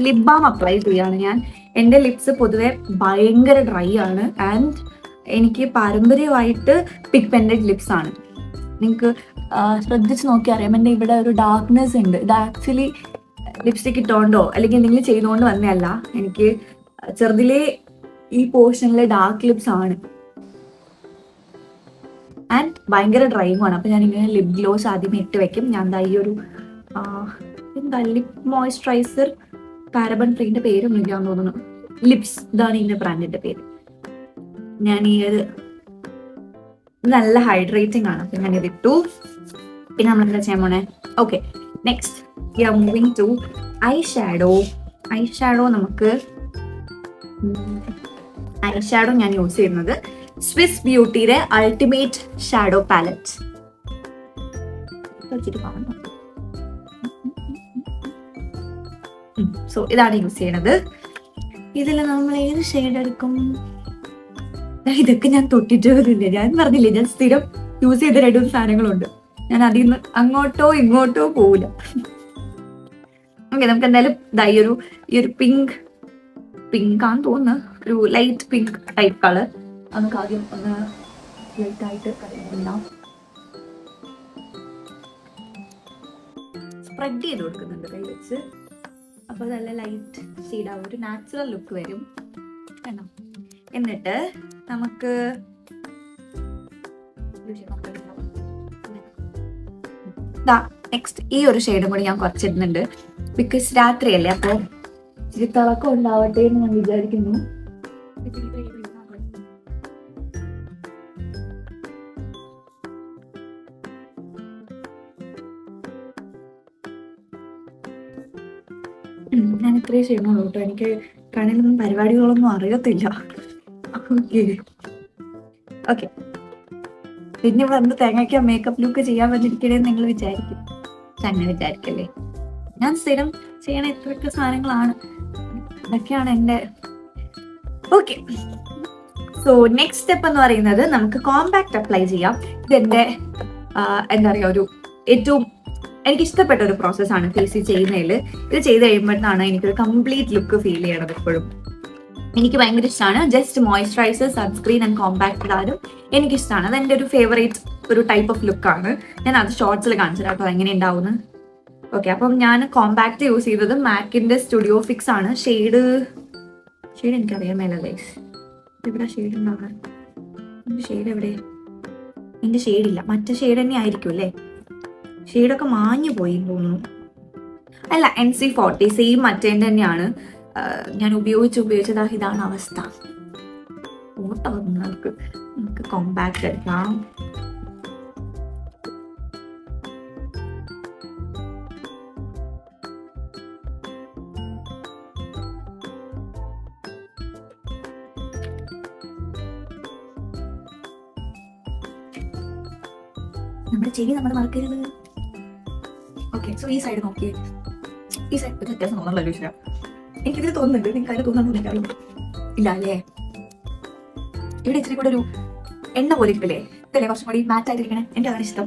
ലിപ് ബാം അപ്ലൈ ചെയ്യാണ് ഞാൻ. എൻ്റെ ലിപ്സ് പൊതുവെ ഭയങ്കര ഡ്രൈ ആണ്. ആൻഡ് എനിക്ക് പാരമ്പര്യമായിട്ട് പിഗ്മെന്റഡ് ലിപ്സ് ആണ്. നിങ്ങൾക്ക് ശ്രദ്ധിച്ച് നോക്കി അറിയാം, എൻ്റെ ഇവിടെ ഒരു ഡാർക്ക്നെസ് ഉണ്ട്. ഇത് ആക്ച്വലി ലിപ്സ്റ്റിക് ഇട്ടോണ്ടോ അല്ലെങ്കിൽ എന്തെങ്കിലും ചെയ്തുകൊണ്ട് വന്നതല്ല. എനിക്ക് ചെറുതിലേ ഈ പോർഷനിലെ ഡാർക്ക് ലിപ്സ് ആണ് ആൻഡ് ഭയങ്കര ഡ്രൈയുമാണ്. അപ്പം ഞാനിങ്ങനെ ലിപ് ഗ്ലോസ് ആദ്യമേ ഇട്ട് വെക്കും. ഞാൻ എന്താ ഈ ഒരു എന്താ ലിപ് മോയ്സ്ചറൈസർ പാരബൺ ഫ്രീന്റെ പേര് വിളിക്കാന്ന് തോന്നുന്നു. ലിപ്സ്, ഇതാണ് ഇതിന്റെ ബ്രാൻഡിന്റെ പേര്. ഞാൻ ഈ ഒരു നല്ല ഹൈഡ്രേറ്റിംഗ് ആണ്, അപ്പം ഞാനിത് ഇട്ടു. പിന്നെ നമ്മളെന്താ ചെയ്യാൻ പോണേ? Okay, next we are moving to eye shadow. Eye shadow നമുക്ക് ഞാൻ യൂസ് ചെയ്യുന്നത് സ്വിസ് ബ്യൂട്ടിയുടെ അൾട്ടിമേറ്റ് ഷാഡോ പാലറ്റ്. സോ ഇതാണ് യൂസ് ചെയ്യണത്. ഇതിൽ നമ്മൾ ഏത് ഷെയ്ഡ് എടുക്കും? ഇതൊക്കെ ഞാൻ തൊട്ടിട്ട് വരില്ല. ഞാൻ പറഞ്ഞില്ലേ, ഞാൻ സ്ഥിരം യൂസ് ചെയ്ത 2 സാധനങ്ങളുണ്ട്. ഞാൻ അതിൽ നിന്ന് അങ്ങോട്ടോ ഇങ്ങോട്ടോ പോവില്ല. ഓക്കെ, നമുക്ക് എന്തായാലും ഈ ഒരു പിങ്ക് ആണെന്ന് തോന്നുന്നു, ഒരു ലൈറ്റ് പിങ്ക് ടൈപ്പ് കളർ. നമുക്ക് ആദ്യം ഒന്ന് ലൈറ്റ് ആയിട്ട് ഇടാം. സ്പ്രെഡ് ചെയ്ത് കൊടുക്കുന്നുണ്ട് കൈ വെച്ച്. അപ്പോൾ നല്ല ലൈറ്റ് ഷെയ്ഡാവും, ഒരു നാച്ചുറൽ ലുക്ക് വരും കണ്ടോ. എന്നിട്ട് നമുക്ക് നെക്സ്റ്റ് ഈ ഒരു ഷെയ്ഡും കൂടി ഞാൻ കുറച്ചിടുന്നുണ്ട്. ബിക്കോസ് രാത്രിയല്ലേ, അപ്പോൾ ഇച്ചിരി തിളക്കം ഉണ്ടാവട്ടെ എന്ന് ഞാൻ വിചാരിക്കുന്നു. ഞാൻ ഇത്രയും ചെയ്യണുള്ളൂ കേട്ടോ, എനിക്ക് കണ്ണിലൊന്നും പരിപാടികളൊന്നും അറിയത്തില്ല. ഓക്കെ പിന്നെ വന്ന് തേങ്ങയ്ക്ക മേക്കപ്പ് ലുക്ക് ചെയ്യാൻ വന്നിരിക്കണേന്ന് നിങ്ങൾ വിചാരിക്കും. അങ്ങനെ വിചാരിക്കല്ലേ, ഞാൻ സ്ഥിരം ചെയ്യണ ഇത്രയൊക്കെ സാധനങ്ങളാണ്, ഇതൊക്കെയാണ് എൻ്റെ. ഓക്കെ, സോ നെക്സ്റ്റ് സ്റ്റെപ്പ് എന്ന് പറയുന്നത് നമുക്ക് കോമ്പാക്ട് അപ്ലൈ ചെയ്യാം. ഇതെന്റെ എന്താ പറയുക, ഒരു ഏറ്റവും എനിക്ക് ഇഷ്ടപ്പെട്ട ഒരു പ്രോസസ്സാണ് ഫേസിൽ ചെയ്യുന്നതിൽ. ഇത് ചെയ്ത് കഴിയുമ്പോഴാണ് എനിക്കൊരു കംപ്ലീറ്റ് ലുക്ക് ഫീൽ ചെയ്യണത്. എപ്പോഴും എനിക്ക് ഭയങ്കര ഇഷ്ടമാണ്. Just moisturiser, sunscreen and compact ഇടാനും എനിക്കിഷ്ടമാണ്. അതെൻ്റെ ഒരു ഫേവറേറ്റ് ഒരു ടൈപ്പ് ഓഫ് ലുക്കാണ്. ഞാൻ അത് ഷോർട്സിൽ കാണിച്ചു കേട്ടോ എങ്ങനെ ഉണ്ടാവുന്നു. ഓക്കെ, അപ്പം ഞാൻ കോമ്പാക്ട് യൂസ് ചെയ്തത് മാക്കിൻ്റെ സ്റ്റുഡിയോ ഫിക്സ് ആണ്. ഷെയ്ഡ് എനിക്കറിയാൻ മേല ഗൈസ്, ഇവിടെ ഷെയ്ഡ് ഉണ്ടാവുക. എൻ്റെ ഷെയ്ഡ് എവിടെ? എൻ്റെ ഷെയ്ഡില്ല, മറ്റേ ഷെയ്ഡ് തന്നെ ആയിരിക്കും അല്ലേ? ഷെയ്ഡൊക്കെ മാഞ്ഞു പോയി തോന്നുന്നു. അല്ല, NC40 സെയിം മറ്റേൻ്റെ തന്നെയാണ് ഞാൻ ഉപയോഗിച്ചത്. ഇതാണ് അവസ്ഥ. ഓട്ടോ നമുക്ക് കോമ്പാക്ട് എടുക്കാം. നമ്മുടെ ചെവി നമ്മൾ മറക്കരുത്. ഓക്കെ, സോ ഈ സൈഡ് നോക്കിയേ. ഈ സൈഡ് ഒരു വ്യത്യാസം തോന്നുന്നല്ലോ ചോദിച്ചാൽ എനിക്കിതിൽ തോന്നുന്നുണ്ട്. നിങ്ങൾക്ക് അതിൽ തോന്നുന്നു എനിക്കറിയില്ല. ഇല്ല അല്ലേ? ഇവിടെ ഇച്ചിരി കൂടെ ഒരു എണ്ണ പോലെ ഇരിക്കില്ലേ? ഇതല്ലേ കുറച്ചും കൂടി മാറ്റ് ആയിട്ടിരിക്കണേ. എനിക്ക് അതാണ് ഇഷ്ടം.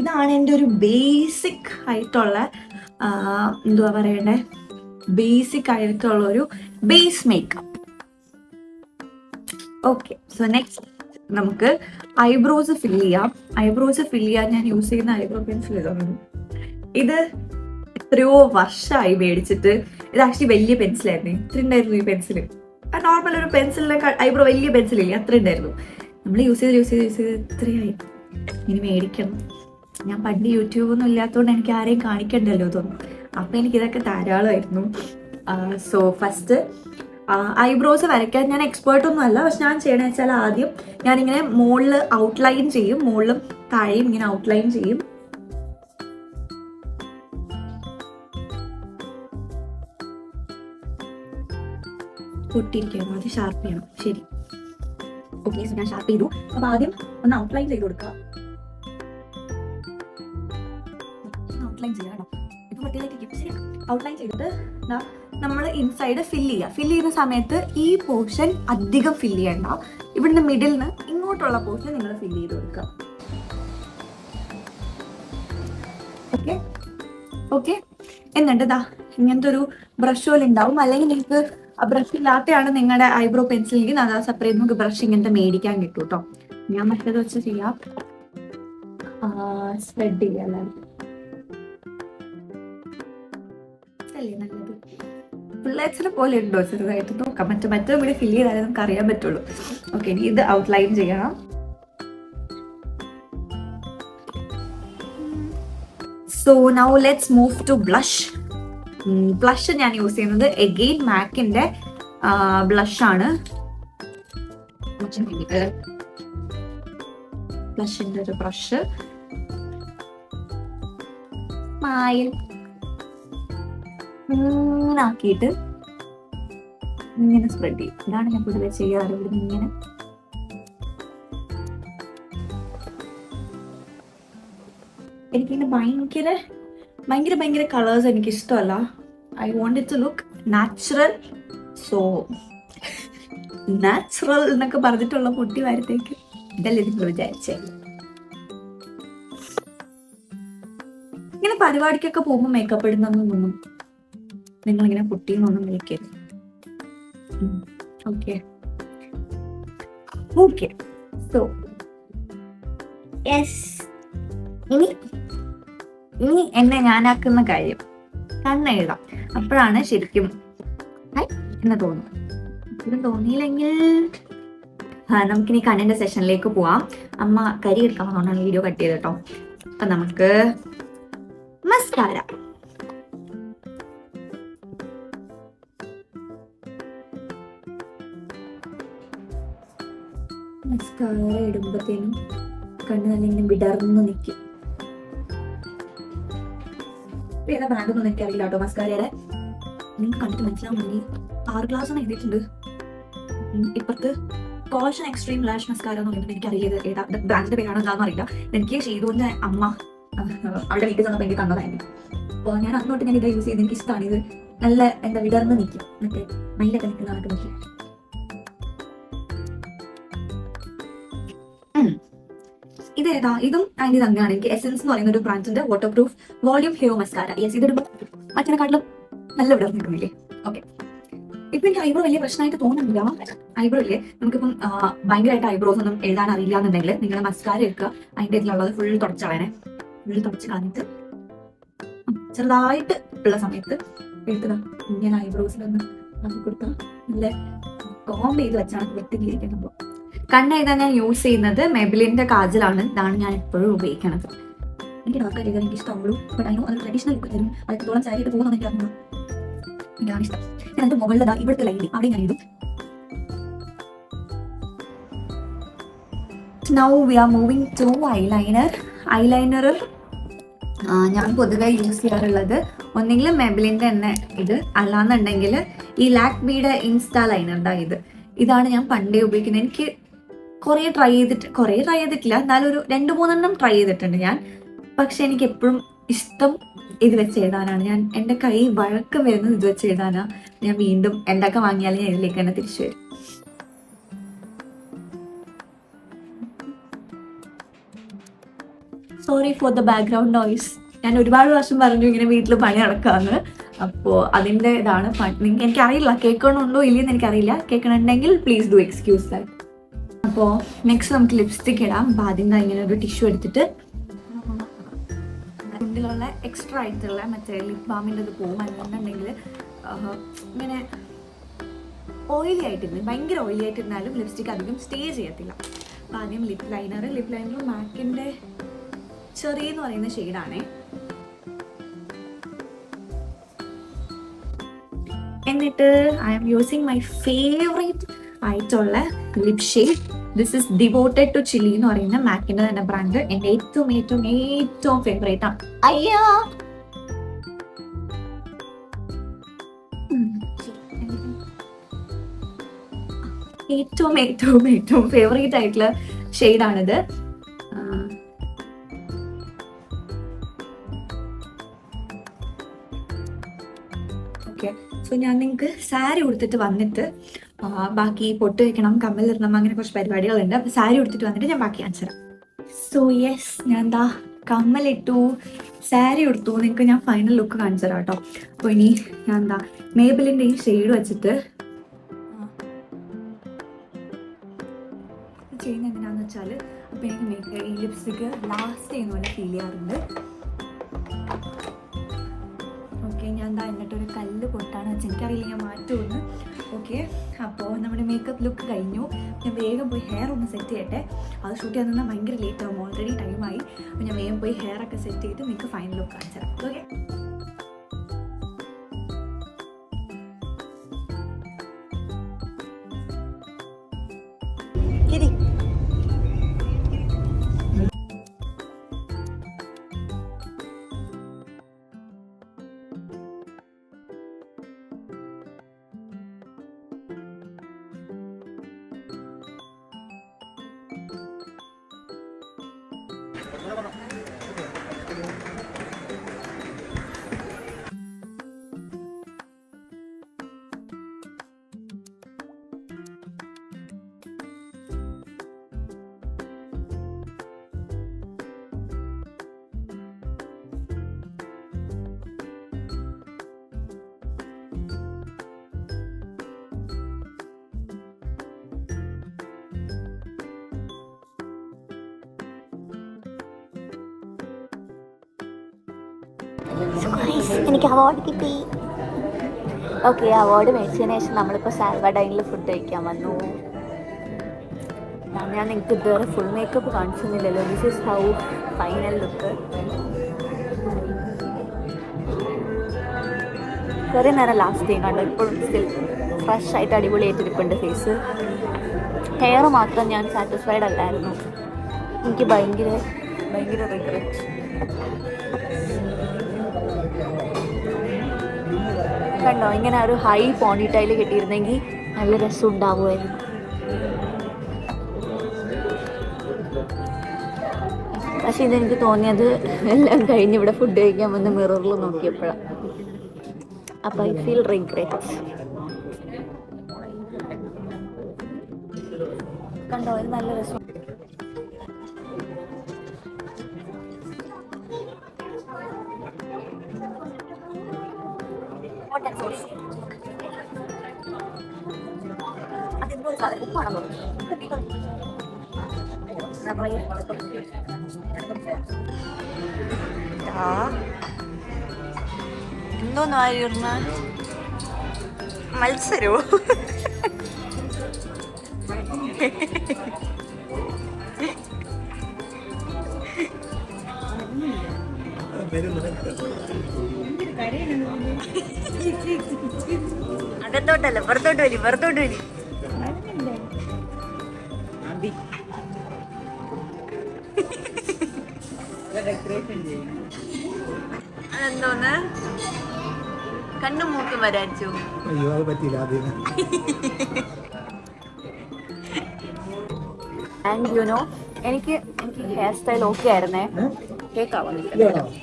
ഇതാണ് എൻ്റെ ഒരു ബേസിക് ആയിട്ടുള്ള എന്തുവാ പറയണ്ടേ, ബേസിക് ആയിട്ടുള്ള ഒരു base makeup. Okay, so next നമുക്ക് ഐബ്രോസ് ഫിൽ ചെയ്യാം. ഐബ്രോസ് ഫിൽ ചെയ്യാൻ ഞാൻ യൂസ് ചെയ്യുന്ന ഐബ്രോ പെൻസിൽ ഇതാണ്. ഇത് എത്രയോ വർഷമായി മേടിച്ചിട്ട്. ഇത് ആക്ച്വലി വലിയ പെൻസിലായിരുന്നു. ഇത്ര ഉണ്ടായിരുന്നു ഈ പെൻസിൽ. നോർമൽ ഒരു പെൻസിലിനെ ഐബ്രോ വലിയ പെൻസിലില്ലേ, അത്ര ഉണ്ടായിരുന്നു. നമ്മൾ യൂസ് ചെയ്ത് ഇത്രയായി. ഇനി മേടിക്കണം. ഞാൻ പണ്ട് യൂട്യൂബൊന്നും ഇല്ലാത്തതുകൊണ്ട് എനിക്ക് ആരെയും കാണിക്കണ്ടല്ലോ തോന്നും. അപ്പം എനിക്കിതൊക്കെ ധാരാളമായിരുന്നു. സോ ഫസ്റ്റ് ഐബ്രോസ് വരയ്ക്കാൻ ഞാൻ എക്സ്പേർട്ടൊന്നും അല്ല. പക്ഷെ ഞാൻ ചെയ്യണമെന്ന് വെച്ചാൽ ആദ്യം ഞാനിങ്ങനെ മുകളിൽ ഔട്ട്ലൈൻ ചെയ്യും, മുകളിലും താഴെയും ഇങ്ങനെ ഔട്ട്ലൈൻ ചെയ്യും. പൊട്ടിയിരിക്കണം, അത് ഷാർപ്പ് ചെയ്യണം. ശരി, ഓക്കെ, സോ ഞാൻ ഷാർപ്പ് ചെയ്തു. അപ്പൊ ആദ്യം ഒന്ന് ഔട്ട്ലൈൻ ചെയ്ത് കൊടുക്കാം. ഔട്ട്ലൈൻ ചെയ്യാം കേട്ടോ, ഇപ്പൊ പൊട്ടിയിലേക്കും. ശരി, ഔട്ട്ലൈൻ ചെയ്തിട്ട് നമ്മൾ ഇൻസൈഡ് ഫില്ല് ചെയ്യുന്ന സമയത്ത് ഈ പോർഷൻ അധികം ഫില്ല് ചെയ്യണ്ട. ഇവിടുന്ന് മിഡിൽ നിന്ന് ഇങ്ങോട്ടുള്ള പോർഷൻ നിങ്ങൾ ഫില്ല് ചെയ്ത് കൊടുക്കുക. ഓക്കെ ഓക്കെ എന്നിട്ട് ഇങ്ങനത്തെ ഒരു ബ്രഷ് പോലെ ഉണ്ടാവും. അല്ലെങ്കിൽ നിങ്ങൾക്ക് ആ ബ്രഷ് ഇല്ലാത്തതാണ് നിങ്ങളുടെ ഐബ്രോ പെൻസിലിൽ, അത് സെപ്പറേറ്റ് നമുക്ക് ബ്രഷ് ഇങ്ങനത്തെ മേടിക്കാൻ കിട്ടും കേട്ടോ. ഞാൻ മറ്റേത് വെച്ച് ചെയ്യാം. സ്പ്രെഡ് ചെയ്യാം എല്ലാവരും അല്ലേ നല്ലത്. പിള്ളേച്ചിനെ പോലെ ഉണ്ടോ ചെറുതായിട്ട് നോക്കാം. മറ്റേ കൂടി ഫില്ല് ചെയ്താലേ നമുക്ക് അറിയാൻ പറ്റുള്ളൂ. ഓക്കെ, ഇനി ഇത് ഔട്ട്ലൈൻ ചെയ്യണം. So now let's move to blush. Blush ഞാൻ യൂസ് ചെയ്യുന്നത് എഗെയിൻ മാക്കിന്റെ ബ്ലഷ് ആണ്. ബ്ലഷിന്റെ ഒരു ബ്രഷ് സ്മൈൽ ആക്കിയിട്ട് ഇങ്ങനെ സ്പ്രെഡ് ചെയ്യും. ഇതാണ് ഞാൻ പൊതുവെ ചെയ്യാറ്. ഇവിടെ ഇങ്ങനെ എനിക്കിങ്ങനെ ഭയങ്കര കളേഴ്സ് എനിക്ക് ഇഷ്ടമല്ല. I want it to look natural. So natural എന്നൊക്കെ പറഞ്ഞിട്ടുള്ള പൊട്ടി വാരത്തേക്ക് ഇതല്ലേ നിങ്ങൾ വിചാരിച്ചേ. ഇങ്ങനെ പരിപാടിക്കൊക്കെ പോകുമ്പോൾ മേക്കപ്പ് ഇടുന്നൊന്നും നിങ്ങളിങ്ങനെ കുട്ടിയെന്നൊന്നും വിളിക്കരുത്. Okay okay. സോ യെസ്, ഇനി എന്നെ ഞാനാക്കുന്ന കാര്യം കണ്ണെഴുതാം. അപ്പോഴാണ് ശരിക്കും എന്ന് തോന്നും. ഇത് തോന്നിയില്ലെങ്കിൽ നമുക്കിനി കണ്ണിന്റെ സെഷനിലേക്ക് പോവാം. അമ്മ കരി എടുക്കാൻ വന്നോണ്ടാണ് വീഡിയോ കട്ട് ചെയ്ത് കേട്ടോ. അപ്പൊ നമുക്ക് മസ്കാര. മസ്കാര ഇടുമ്പത്തേനും കണ്ണ് നല്ല ഇങ്ങനെ വിടർന്ന് നിൽക്കും. ഏതാ ബ്രാൻഡൊന്നും എനിക്കറിയില്ല കേട്ടോ മസ്കാരയുടെ. നിങ്ങൾക്ക് കണ്ടിട്ട് മനസ്സിലാവുന്നെങ്കിൽ 6 ഗ്ലാസ് എഴുതിയിട്ടുണ്ട്. ഇപ്പുറത്ത് കോഷൻ എക്സ്ട്രീം ലാഷ് മസ്കാര എന്ന് പറയുന്നത് എനിക്കറിയില്ല ഏതാ ബ്രാൻഡിന്റെ പേരാണ് എന്താണെന്ന് അറിയില്ല. എനിക്ക് ഷെയ്തുവിന്റെ അമ്മ അവിടെ വീട്ടിൽ ചെന്നപ്പോൾ എനിക്ക് തന്നതായിരുന്നു. അപ്പോൾ ഞാൻ അന്നോട്ട് ഞാൻ ഇത് യൂസ് ചെയ്ത് എനിക്ക് ഇഷ്ടമാണ്. ഇത് നല്ല എന്താ വിടർന്ന് നിൽക്കും, മറ്റേ മൈലൊക്കെ നിൽക്കുന്നതൊക്കെ നിൽക്കും. ഇതേതാ? ഇതും അതിന്റെ തന്നെയാണ്. എനിക്ക് എസൻസ് എന്ന് പറയുന്ന ഒരു ബ്രാൻഡിന്റെ waterproof volume hair mascara. Yes, ഇതിടുമ്പോൾ മറ്റേക്കാട്ടിലും നല്ല വിടർന്ന് നിൽക്കുന്നില്ലേ? ഓക്കെ. ഇപ്പൊ എനിക്ക് ഐബ്രോ വലിയ പ്രശ്നമായിട്ട് തോന്നുന്നില്ല. ഐബ്രോ ഇല്ലേ, നമുക്കിപ്പം ഭയങ്കരമായിട്ട് ഐബ്രോസ് ഒന്നും എഴുതാൻ അറിയില്ല എന്നുണ്ടെങ്കിൽ നിങ്ങൾ മസ്കാര എടുക്കുക. അതിന്റെ ഇതിലുള്ളത് ഫുൾ തുടച്ച് കളയണേ. ഫുൾ തുടച്ച് കളഞ്ഞിട്ട് ചെറുതായിട്ട് ഉള്ള സമയത്ത് എടുത്തതാ ഇങ്ങനെ ഐബ്രോസിലൊന്ന് ആക്കി കൊടുത്താൽ നല്ല കോംബ് ചെയ്ത് വെച്ചാണ് വെട്ടിയിരിക്കാൻ സംഭവം. കണ്ണെഴുതാൻ ഞാൻ യൂസ് ചെയ്യുന്നത് മെബിലിന്റെ കാജലാണ്. ഇതാണ് ഞാൻ എപ്പോഴും ഉപയോഗിക്കുന്നത്. എനിക്ക് ഡാർക്ക് ചെയ്താൽ എനിക്ക് ഇഷ്ടമുള്ളൂ. ബട്ട് അതിനോ അത് ട്രഡീഷണൽ ലുക്ക് തരും. അതൊക്കെ ചാരിയിട്ട് പോകുന്നത് എനിക്ക് അറിഞ്ഞു. എനിക്കാണ് ഇഷ്ടം. ഞാൻ എൻ്റെ മുകളിലതാ ഇവിടുത്തെ ലൈനിൽ അവിടെ ഞാൻ എഴുതും. Now we are moving to eyeliner. Eyeliner ഞാൻ പൊതുവെ യൂസ് ചെയ്യാറുള്ളത് ഒന്നെങ്കിൽ മെബിലിന്റെ തന്നെ ഇത്, അല്ലാന്നുണ്ടെങ്കിൽ ഈ ലാക്മിയുടെ ഇൻസ്റ്റാ ലൈനറുടെ ഇതാണ് ഞാൻ പണ്ടേ ഉപയോഗിക്കുന്നത്. എനിക്ക് കുറേ ട്രൈ ചെയ്തിട്ടില്ല, എന്നാലും ഒരു 2-3 ട്രൈ ചെയ്തിട്ടുണ്ട് ഞാൻ. പക്ഷെ എനിക്ക് എപ്പോഴും ഇഷ്ടം ഇത് വെച്ച് എഴുതാനാണ്. ഞാൻ എൻ്റെ കൈ വഴക്കം വരുന്നത് ഇത് വെച്ച് എഴുതാനാ. ഞാൻ വീണ്ടും എന്തൊക്കെ വാങ്ങിയാലും ഞാൻ ഇതിലേക്ക് തന്നെ തിരിച്ചു വരും. Sorry for the background noise. ഞാൻ ഒരുപാട് പ്രാവശ്യം പറഞ്ഞു ഇങ്ങനെ വീട്ടിൽ പണി നടക്കാന്ന്. അപ്പോൾ അതിൻ്റെ ഇതാണ്. എനിക്കറിയില്ല കേൾക്കണമുണ്ടോ ഇല്ലയെന്ന് എനിക്കറിയില്ല. കേൾക്കണുണ്ടെങ്കിൽ പ്ലീസ് ഡു എക്സ്ക്യൂസ് ദാറ്റ്. അപ്പോൾ നെക്സ്റ്റ് നമുക്ക് ലിപ്സ്റ്റിക് ഇടാം. അപ്പോൾ ആദ്യം ഇങ്ങനെ ഒരു ടിഷ്യൂ എടുത്തിട്ട് ചുണ്ടിലുള്ള എക്സ്ട്രാ ആയിട്ടുള്ള മറ്റേ ലിപ് ബാമിൻ്റെ ഇത് പോകും. അല്ലെന്നുണ്ടെങ്കിൽ ഇങ്ങനെ ഓയിലി ആയിട്ടിരുന്നു, ഭയങ്കര ഓയിലി ആയിട്ടിരുന്നാലും ലിപ്സ്റ്റിക് അധികം സ്റ്റേ ചെയ്യത്തില്ല. അപ്പോൾ ആദ്യം ലിപ് ലൈനർ മാക്കിൻ്റെ ചെറി എന്ന് പറയുന്ന ഷെയ്ഡാണേ. എന്നിട്ട് I am using my favourite ആയിട്ടുള്ള lip shade. This is devoted to chilli എന്ന് പറയുന്ന മാക്കിന്റെ തന്നെ ബ്രാൻഡ്. എൻ്റെ ഏറ്റവും ഫേവറേറ്റ് ആണ്. അയ്യോ, ഏറ്റവും ഫേവറേറ്റ് ആയിട്ടുള്ള ഷെയ്ഡാണിത്. സോ ഞാൻ നിങ്ങൾക്ക് സാരി ഉടുത്തിട്ട് വന്നിട്ട് ബാക്കി പൊട്ട് വെക്കണം, കമ്മലിടണം, അങ്ങനെ കുറച്ച് പരിപാടികളുണ്ട്. അപ്പോൾ സാരി ഉടുത്തിട്ട് വന്നിട്ട് ഞാൻ ബാക്കി കാണിച്ചു തരാം. സോ യെസ്, ഞാൻ എന്താ കമ്മലിട്ടു, സാരി ഉടുത്തു. നിങ്ങൾക്ക് ഞാൻ ഫൈനൽ ലുക്ക് കാണിച്ചു തരാം കേട്ടോ. അപ്പോൾ ഇനി ഞാൻ എന്താ മേബിലിൻ്റെ ഈ ഷെയ്ഡ് വെച്ചിട്ട് ചെയ്യുന്നത് എന്തിനാന്ന് വെച്ചാൽ, അപ്പോൾ എനിക്ക് ഈ ലിപ്സ്റ്റിക്ക് ലാസ്റ്റ് ചെയ്യുന്ന പോലെ ഫീൽ ചെയ്യാറുണ്ട്. ഓക്കെ, ഞാൻ എന്താ എന്നിട്ടൊരു കല്ല് പൊട്ടാണ് വെച്ചാൽ എനിക്കറിയില്ല ഞാൻ മാറ്റുമെന്ന്. ഓക്കെ, അപ്പോൾ നമ്മുടെ മേക്കപ്പ് ലുക്ക് കഴിഞ്ഞു. ഞാൻ വേഗം പോയി ഹെയർ ഒന്ന് സെറ്റ് ചെയ്യട്ടെ. അത് ഷൂട്ട് ചെയ്യാൻ നിന്നാൽ ഭയങ്കര ലേറ്റ് ആകും, ഓൾറെഡി ടൈമായി. അപ്പോൾ ഞാൻ വേഗം പോയി ഹെയർ ഒക്കെ സെറ്റ് ചെയ്തിട്ട് നിങ്ങൾക്ക് ഫൈനൽ ലുക്ക് കാണിച്ചു തരാം. ഓക്കെ, എനിക്ക് അവാർഡ് കിട്ടി. ഓക്കെ, അവാർഡ് മേടിച്ചതിന് ശേഷം നമ്മളിപ്പോൾ സാൽവഡൈനിൽ ഫുഡ് കഴിക്കാൻ വന്നു. ഞാൻ നിങ്ങൾക്ക് ഇതുവരെ ഫുൾ മേക്കപ്പ് കാണിച്ചിരുന്നില്ലല്ലോ. This is how final look. കുറേ നേരം ലാസ്റ്റ് ചെയ്യും കണ്ടോ, ഇപ്പോഴും സ്റ്റിൽ ഫ്രഷ് ആയിട്ട് അടിപൊളിയായിട്ടിരിപ്പുണ്ട് ഫേസ്. ഹെയർ മാത്രം ഞാൻ സാറ്റിസ്ഫൈഡ് അല്ലായിരുന്നു. എനിക്ക് ഭയങ്കര റിഗ്രറ്റ്. കണ്ടോ, ഇങ്ങനെ ഒരു ഹൈ പോണിറ്റൈൽ കിട്ടിയിരുന്നെങ്കിൽ നല്ല രസം ഉണ്ടാവുമായിരുന്നു. പക്ഷെ ഇതെനിക്ക് തോന്നിയത് എല്ലാം കഴിഞ്ഞ് ഇവിടെ ഫുഡ് കഴിക്കാൻ വന്ന് മിററിൽ നോക്കിയപ്പോഴാണ്. അപ്പോൾ ഐ ഫീൽ റിഗ്രറ്റ്. കണ്ടോ, ഇത് നല്ല രസം. എന്തോന്നു ആയിരുന്ന മത്സരോ? അകത്തോട്ടല്ല, പുറത്തോട്ട് വരി. അതെന്തോന്ന് കണ്ണും മൂക്കും വരാച്ചു. അയ്യോ, അത് പറ്റിയില്ല. ആൻഡ് യു നോ, എനിക്ക് ഹെയർ സ്റ്റൈൽ ഓക്കെ ആയിരുന്നേ.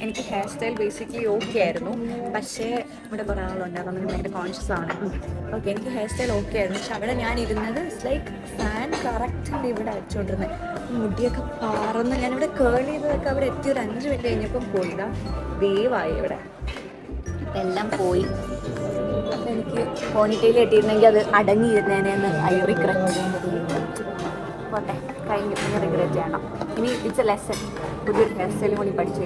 എനിക്ക് ഹെയർ സ്റ്റൈൽ ബേസിക്കലി ഓക്കെ ആയിരുന്നു. പക്ഷേ ഇവിടെ കുറേ ആളുണ്ടായിരുന്നു, നമ്മൾ ഭയങ്കര കോൺഷ്യസ് ആണ്. ഓക്കെ, എനിക്ക് ഹെയർ സ്റ്റൈൽ ഓക്കെ ആയിരുന്നു. പക്ഷെ അവിടെ ഞാൻ ഇരുന്നത് ലൈക്ക് ഫാൻ കറക്റ്റിൻ്റെ ഇവിടെ അയച്ചുകൊണ്ടിരുന്നത്. മുടിയൊക്കെ പറന്ന് ഞാനിവിടെ കേൾ ചെയ്തതൊക്കെ അവിടെ എത്തി ഒരു 5 മിനിറ്റ് കഴിഞ്ഞപ്പം പോയില്ല. വേവായി ഇവിടെ, എല്ലാം പോയി. അപ്പം എനിക്ക് പോണിറ്റെയിൽ കെട്ടിയിരുന്നെങ്കിൽ അത് അടങ്ങിയിരുന്നേനെന്ന് ഐ റിഗ്രറ്റ്. പോട്ടെ, കഴിഞ്ഞു. ഇനി റിഗ്രറ്റ് ചെയ്യണം. ഇനി ഇറ്റ്സ് എ ലെസൺ. പുതിയൊരു ഹെയർ സ്റ്റൈലും കൂടി പഠിച്ചു.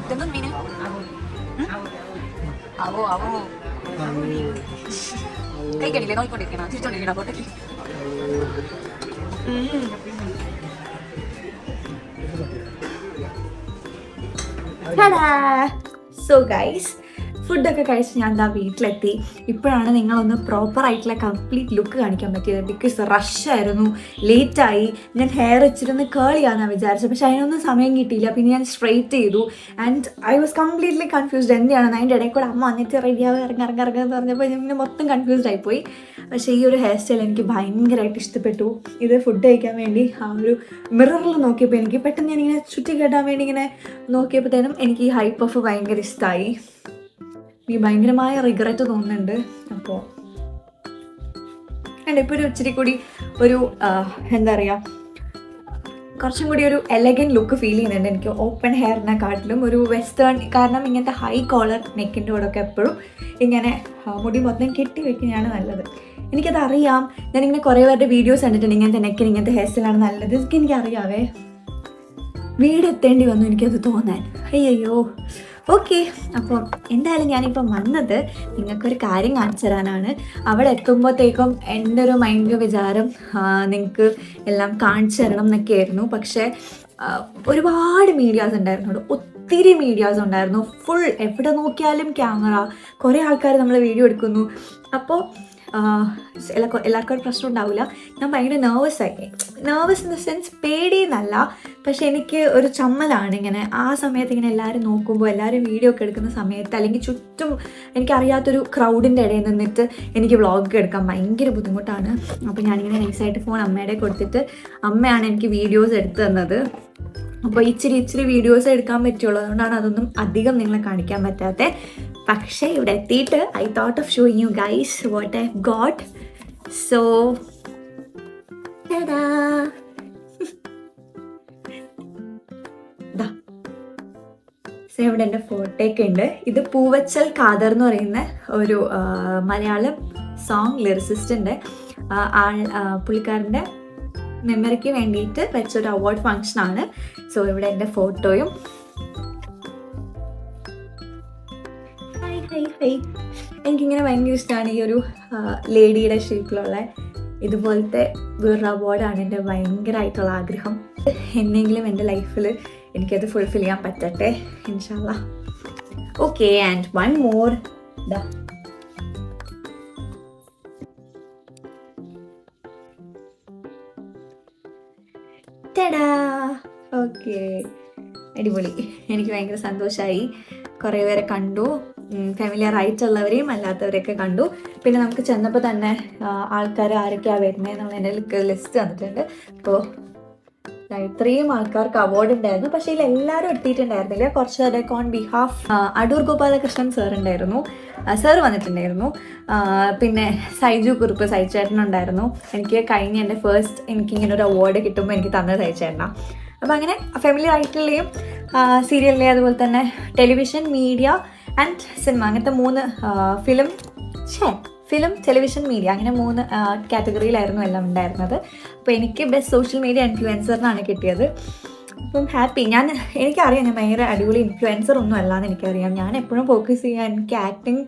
ഇതൊന്നും മീന് അവോ കൈ കടിയില്ലേ, നോക്കിക്കൊണ്ടിരിക്കണം, തിരിച്ചോണ്ടിരിക്കണം പോട്ടേക്ക്. സോ ഗൈസ്, ഫുഡൊക്കെ കഴിച്ച് ഞാൻ എന്താ വീട്ടിലെത്തി. ഇപ്പോഴാണ് നിങ്ങളൊന്ന് പ്രോപ്പറായിട്ടുള്ള കംപ്ലീറ്റ് ലുക്ക് കാണിക്കാൻ പറ്റിയത്. ബിക്കോസ് റഷായിരുന്നു, ലേറ്റായി. ഞാൻ ഹെയർ ഇച്ചിരുന്ന് കേൾ ചെയ്യാമെന്നാണ് വിചാരിച്ചത്, പക്ഷെ അതിനൊന്നും സമയം കിട്ടിയില്ല. പിന്നെ ഞാൻ സ്ട്രെയിറ്റ് ചെയ്തു and I was completely confused എന്തിനാണെന്ന്. അതിൻ്റെ ഇടയിൽ കൂടെ അമ്മ വന്നിട്ട് റെഡിയാവുക ഇറങ്ങാന്ന് പറഞ്ഞപ്പോൾ ഞാൻ പിന്നെ മൊത്തം കൺഫ്യൂസ്ഡ് ആയിപ്പോയി. പക്ഷേ ഈ ഒരു ഹെയർ സ്റ്റൈൽ എനിക്ക് ഭയങ്കരമായിട്ട് ഇഷ്ടപ്പെട്ടു. ഇത് ഫുഡ് കഴിക്കാൻ വേണ്ടി ആ ഒരു മിററിൽ നോക്കിയപ്പോൾ എനിക്ക് പെട്ടെന്ന് ഞാനിങ്ങനെ ചുറ്റി കെട്ടാൻ വേണ്ടി ഇങ്ങനെ നോക്കിയപ്പോഴത്തേനും എനിക്ക് ഈ ഹൈ പഫ് ഭയങ്കര ഇഷ്ടമായി. എനിക്ക് ഭയങ്കരമായ റിഗ്രറ്റ് തോന്നുന്നുണ്ട്. അപ്പോൾ ഇപ്പോൾ ഒരു ഇച്ചിരി കൂടി ഒരു എന്താ പറയുക, കുറച്ചും കൂടി ഒരു എലഗൻറ്റ് ലുക്ക് ഫീൽ ചെയ്യുന്നുണ്ട് എനിക്ക് ഓപ്പൺ ഹെയറിനെക്കാട്ടിലും. ഒരു വെസ്റ്റേൺ, കാരണം ഇങ്ങനത്തെ ഹൈ കോളർ നെക്കിൻ്റെ കൂടെയൊക്കെ എപ്പോഴും ഇങ്ങനെ മുടി മൊത്തം കെട്ടി വെക്കുന്നതാണ് നല്ലത്. എനിക്കത് അറിയാം. ഞാനിങ്ങനെ കുറേ പേരുടെ വീഡിയോസ് കണ്ടിട്ടുണ്ട്, ഇങ്ങനത്തെ നെക്കിന് ഇങ്ങനത്തെ ഹെയർ സ്റ്റൈലാണ് നല്ലത്. എനിക്കറിയാവേ, വീടെത്തേണ്ടി വന്നു എനിക്കത് തോന്നാൻ. അയ്യോ. ഓക്കെ, അപ്പോൾ എന്തായാലും ഞാനിപ്പം വന്നത് നിങ്ങൾക്കൊരു കാര്യം കാണിച്ചു തരാനാണ്. അവിടെ എത്തുമ്പോഴത്തേക്കും എൻ്റെ ഒരു മൈൻഡ് വിചാരം നിങ്ങൾക്ക് എല്ലാം കാണിച്ചു തരണം എന്നൊക്കെയായിരുന്നു. പക്ഷേ ഒരുപാട് മീഡിയാസ് ഉണ്ടായിരുന്നു അവിടെ, ഒത്തിരി മീഡിയാസ് ഉണ്ടായിരുന്നു. ഫുൾ എവിടെ നോക്കിയാലും ക്യാമറ, കുറേ ആൾക്കാർ നമ്മൾ വീഡിയോ എടുക്കുന്നു. അപ്പോൾ എല്ലാവർക്കും ഒരു പ്രശ്നം ഉണ്ടാവില്ല. ഞാൻ ഭയങ്കര നെർവസ് ഇൻ ദ സെൻസ് പേടിയെന്നല്ല, പക്ഷെ എനിക്ക് ഒരു ചമ്മലാണ് ഇങ്ങനെ ആ സമയത്ത് ഇങ്ങനെ എല്ലാവരും നോക്കുമ്പോൾ, എല്ലാവരും വീഡിയോ ഒക്കെ എടുക്കുന്ന സമയത്ത്, അല്ലെങ്കിൽ ചുറ്റും എനിക്കറിയാത്തൊരു ക്രൗഡിൻ്റെ ഇടയിൽ നിന്നിട്ട് എനിക്ക് വ്ളോഗ് എടുക്കാൻ ഭയങ്കര ബുദ്ധിമുട്ടാണ്. അപ്പോൾ ഞാനിങ്ങനെ നൈസായിട്ട് ഫോൺ അമ്മയുടെ കൊടുത്തിട്ട് അമ്മയാണ് എനിക്ക് വീഡിയോസ് എടുത്തു തന്നത്. അപ്പോൾ ഇച്ചിരി വീഡിയോസ് എടുക്കാൻ പറ്റുള്ളൂ, അതുകൊണ്ടാണ് അതൊന്നും അധികം നിങ്ങളെ കാണിക്കാൻ പറ്റാത്തത്. പക്ഷേ ഇവിടെ എത്തിയിട്ട് I thought of showing you guys what I got. So ഇവിടെ എൻ്റെ ഫോട്ടോയൊക്കെ ഉണ്ട്. ഇത് പൂവച്ചൽ ഖാദർ എന്ന് പറയുന്ന ഒരു മലയാളം സോങ് ലിറിസിസ്റ്റിൻ്റെ പുള്ളിക്കാരൻ്റെ മെമ്മറിക്ക് വേണ്ടിയിട്ട് വെച്ചൊരു അവാർഡ് ഫങ്ഷനാണ്. സോ ഇവിടെ എൻ്റെ ഫോട്ടോയും എനിക്കിങ്ങനെ ഭയങ്കര ഇഷ്ടമാണ് ഈ ഒരു ലേഡിയുടെ ഷേപ്പിലുള്ള ഇതുപോലത്തെ വേറൊരു അവാർഡാണ് എൻ്റെ ഭയങ്കരമായിട്ടുള്ള ആഗ്രഹം. എന്നെങ്കിലും എൻ്റെ ലൈഫിൽ എനിക്കത് ഫുൾഫിൽ ചെയ്യാൻ പറ്റട്ടെ ഇൻഷാ അല്ലാഹ്. Okay, and one more. Okay, അടിപൊളി. എനിക്ക് ഭയങ്കര സന്തോഷമായി. കുറേ പേരെ കണ്ടു, ഫെമിലിയർ ആയിട്ടുള്ളവരെയും അല്ലാത്തവരെയൊക്കെ കണ്ടു. പിന്നെ നമുക്ക് ചെന്നപ്പോൾ തന്നെ ആൾക്കാർ ആരൊക്കെയാണ് വരുന്നത് എന്നുള്ള എൻ്റെ ലിസ്റ്റ് വന്നിട്ടുണ്ട്. അപ്പോൾ ഇത്രയും ആൾക്കാർക്ക് അവാർഡ് ഉണ്ടായിരുന്നു. പക്ഷേ ഇതിൽ എല്ലാവരും എടുത്തിട്ടുണ്ടായിരുന്നില്ല. കുറച്ച് പേരൊക്കെ on behalf Adoor Gopalakrishnan sir ഉണ്ടായിരുന്നു, സാർ വന്നിട്ടുണ്ടായിരുന്നു. പിന്നെ സൈജു കുറുപ്പ് സൈചേട്ടനുണ്ടായിരുന്നു. എനിക്ക് കഴിഞ്ഞ എൻ്റെ ഫസ്റ്റ് എനിക്കിങ്ങനെ ഒരു അവാർഡ് കിട്ടുമ്പോൾ എനിക്ക് തന്നത് സൈചേട്ടനാണ്. അപ്പോൾ അങ്ങനെ ഫെമിലിയർ ആയിട്ടുള്ളയും സീരിയലിലെ അതുപോലെ തന്നെ ടെലിവിഷൻ, മീഡിയ ആൻഡ് സിനിമ, അങ്ങനത്തെ 3 ഫിലിം, ടെലിവിഷൻ, മീഡിയ, അങ്ങനെ 3 കാറ്റഗറിയിലായിരുന്നു എല്ലാം ഉണ്ടായിരുന്നത്. അപ്പോൾ എനിക്ക് ബെസ്റ്റ് സോഷ്യൽ മീഡിയ ഇൻഫ്ലുവൻസറിനാണ് കിട്ടിയത്. അപ്പം ഹാപ്പി. എനിക്കറിയാം ഞാൻ ഭയങ്കര അടിപൊളി ഇൻഫ്ലുവൻസർ ഒന്നും അല്ലാന്ന് എനിക്കറിയാം. ഞാൻ എപ്പോഴും ഫോക്കസ് ചെയ്യാൻ എനിക്ക് ആക്ടിങ്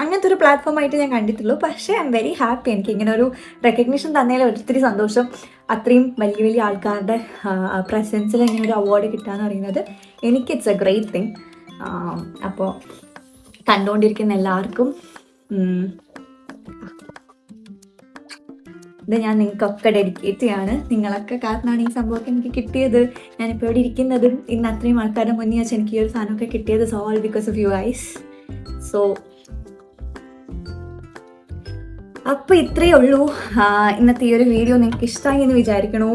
അങ്ങനത്തെ ഒരു പ്ലാറ്റ്ഫോമായിട്ട് ഞാൻ കണ്ടിട്ടുള്ളൂ. പക്ഷേ ഐ എം വെരി ഹാപ്പി. എനിക്ക് ഇങ്ങനെ ഒരു റെക്കഗ്നിഷൻ തന്നതിൽ ഒത്തിരി സന്തോഷം. അത്രയും വലിയ വലിയ ആൾക്കാരുടെ പ്രസൻസിൽ ഇങ്ങനെ ഒരു അവാർഡ് കിട്ടുകയെന്ന് പറയുന്നത് എനിക്ക് ഇറ്റ്സ് എ ഗ്രേറ്റ് തിങ്. അപ്പോൾ കണ്ടുകൊണ്ടിരിക്കുന്ന എല്ലാവർക്കും ഇത് ഞാൻ നിങ്ങൾക്കൊക്കെ ഡെഡിക്കേറ്റ് ചെയ്യാണ്. നിങ്ങളൊക്കെ കാരണമാണ് ഈ സംഭവമൊക്കെ എനിക്ക് കിട്ടിയത്. ഞാനിപ്പോൾ ഇവിടെ ഇരിക്കുന്നതും ഇന്ന് അത്രയും ആൾക്കാരുടെ മുന്നിൽ വെച്ച് എനിക്ക് ഈ ഒരു സാധനമൊക്കെ കിട്ടിയത് it's all because of you guys. So അപ്പോൾ ഇത്രയേ ഉള്ളൂ ഇന്നത്തെ ഈ ഒരു വീഡിയോ. നിങ്ങൾക്ക് ഇഷ്ടമായി എന്ന് വിചാരിക്കണു.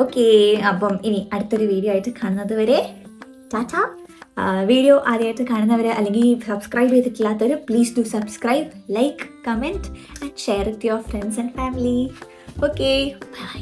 ഓക്കെ, അപ്പം ഇനി അടുത്തൊരു വീഡിയോ ആയിട്ട് കാണുന്നത് വരെ ടാറ്റാ. വീഡിയോ ആദ്യമായിട്ട് കാണുന്നവർ അല്ലെങ്കിൽ സബ്സ്ക്രൈബ് ചെയ്തിട്ടില്ലാത്തവർ please do subscribe, like, comment and share with your friends and family. Okay, by.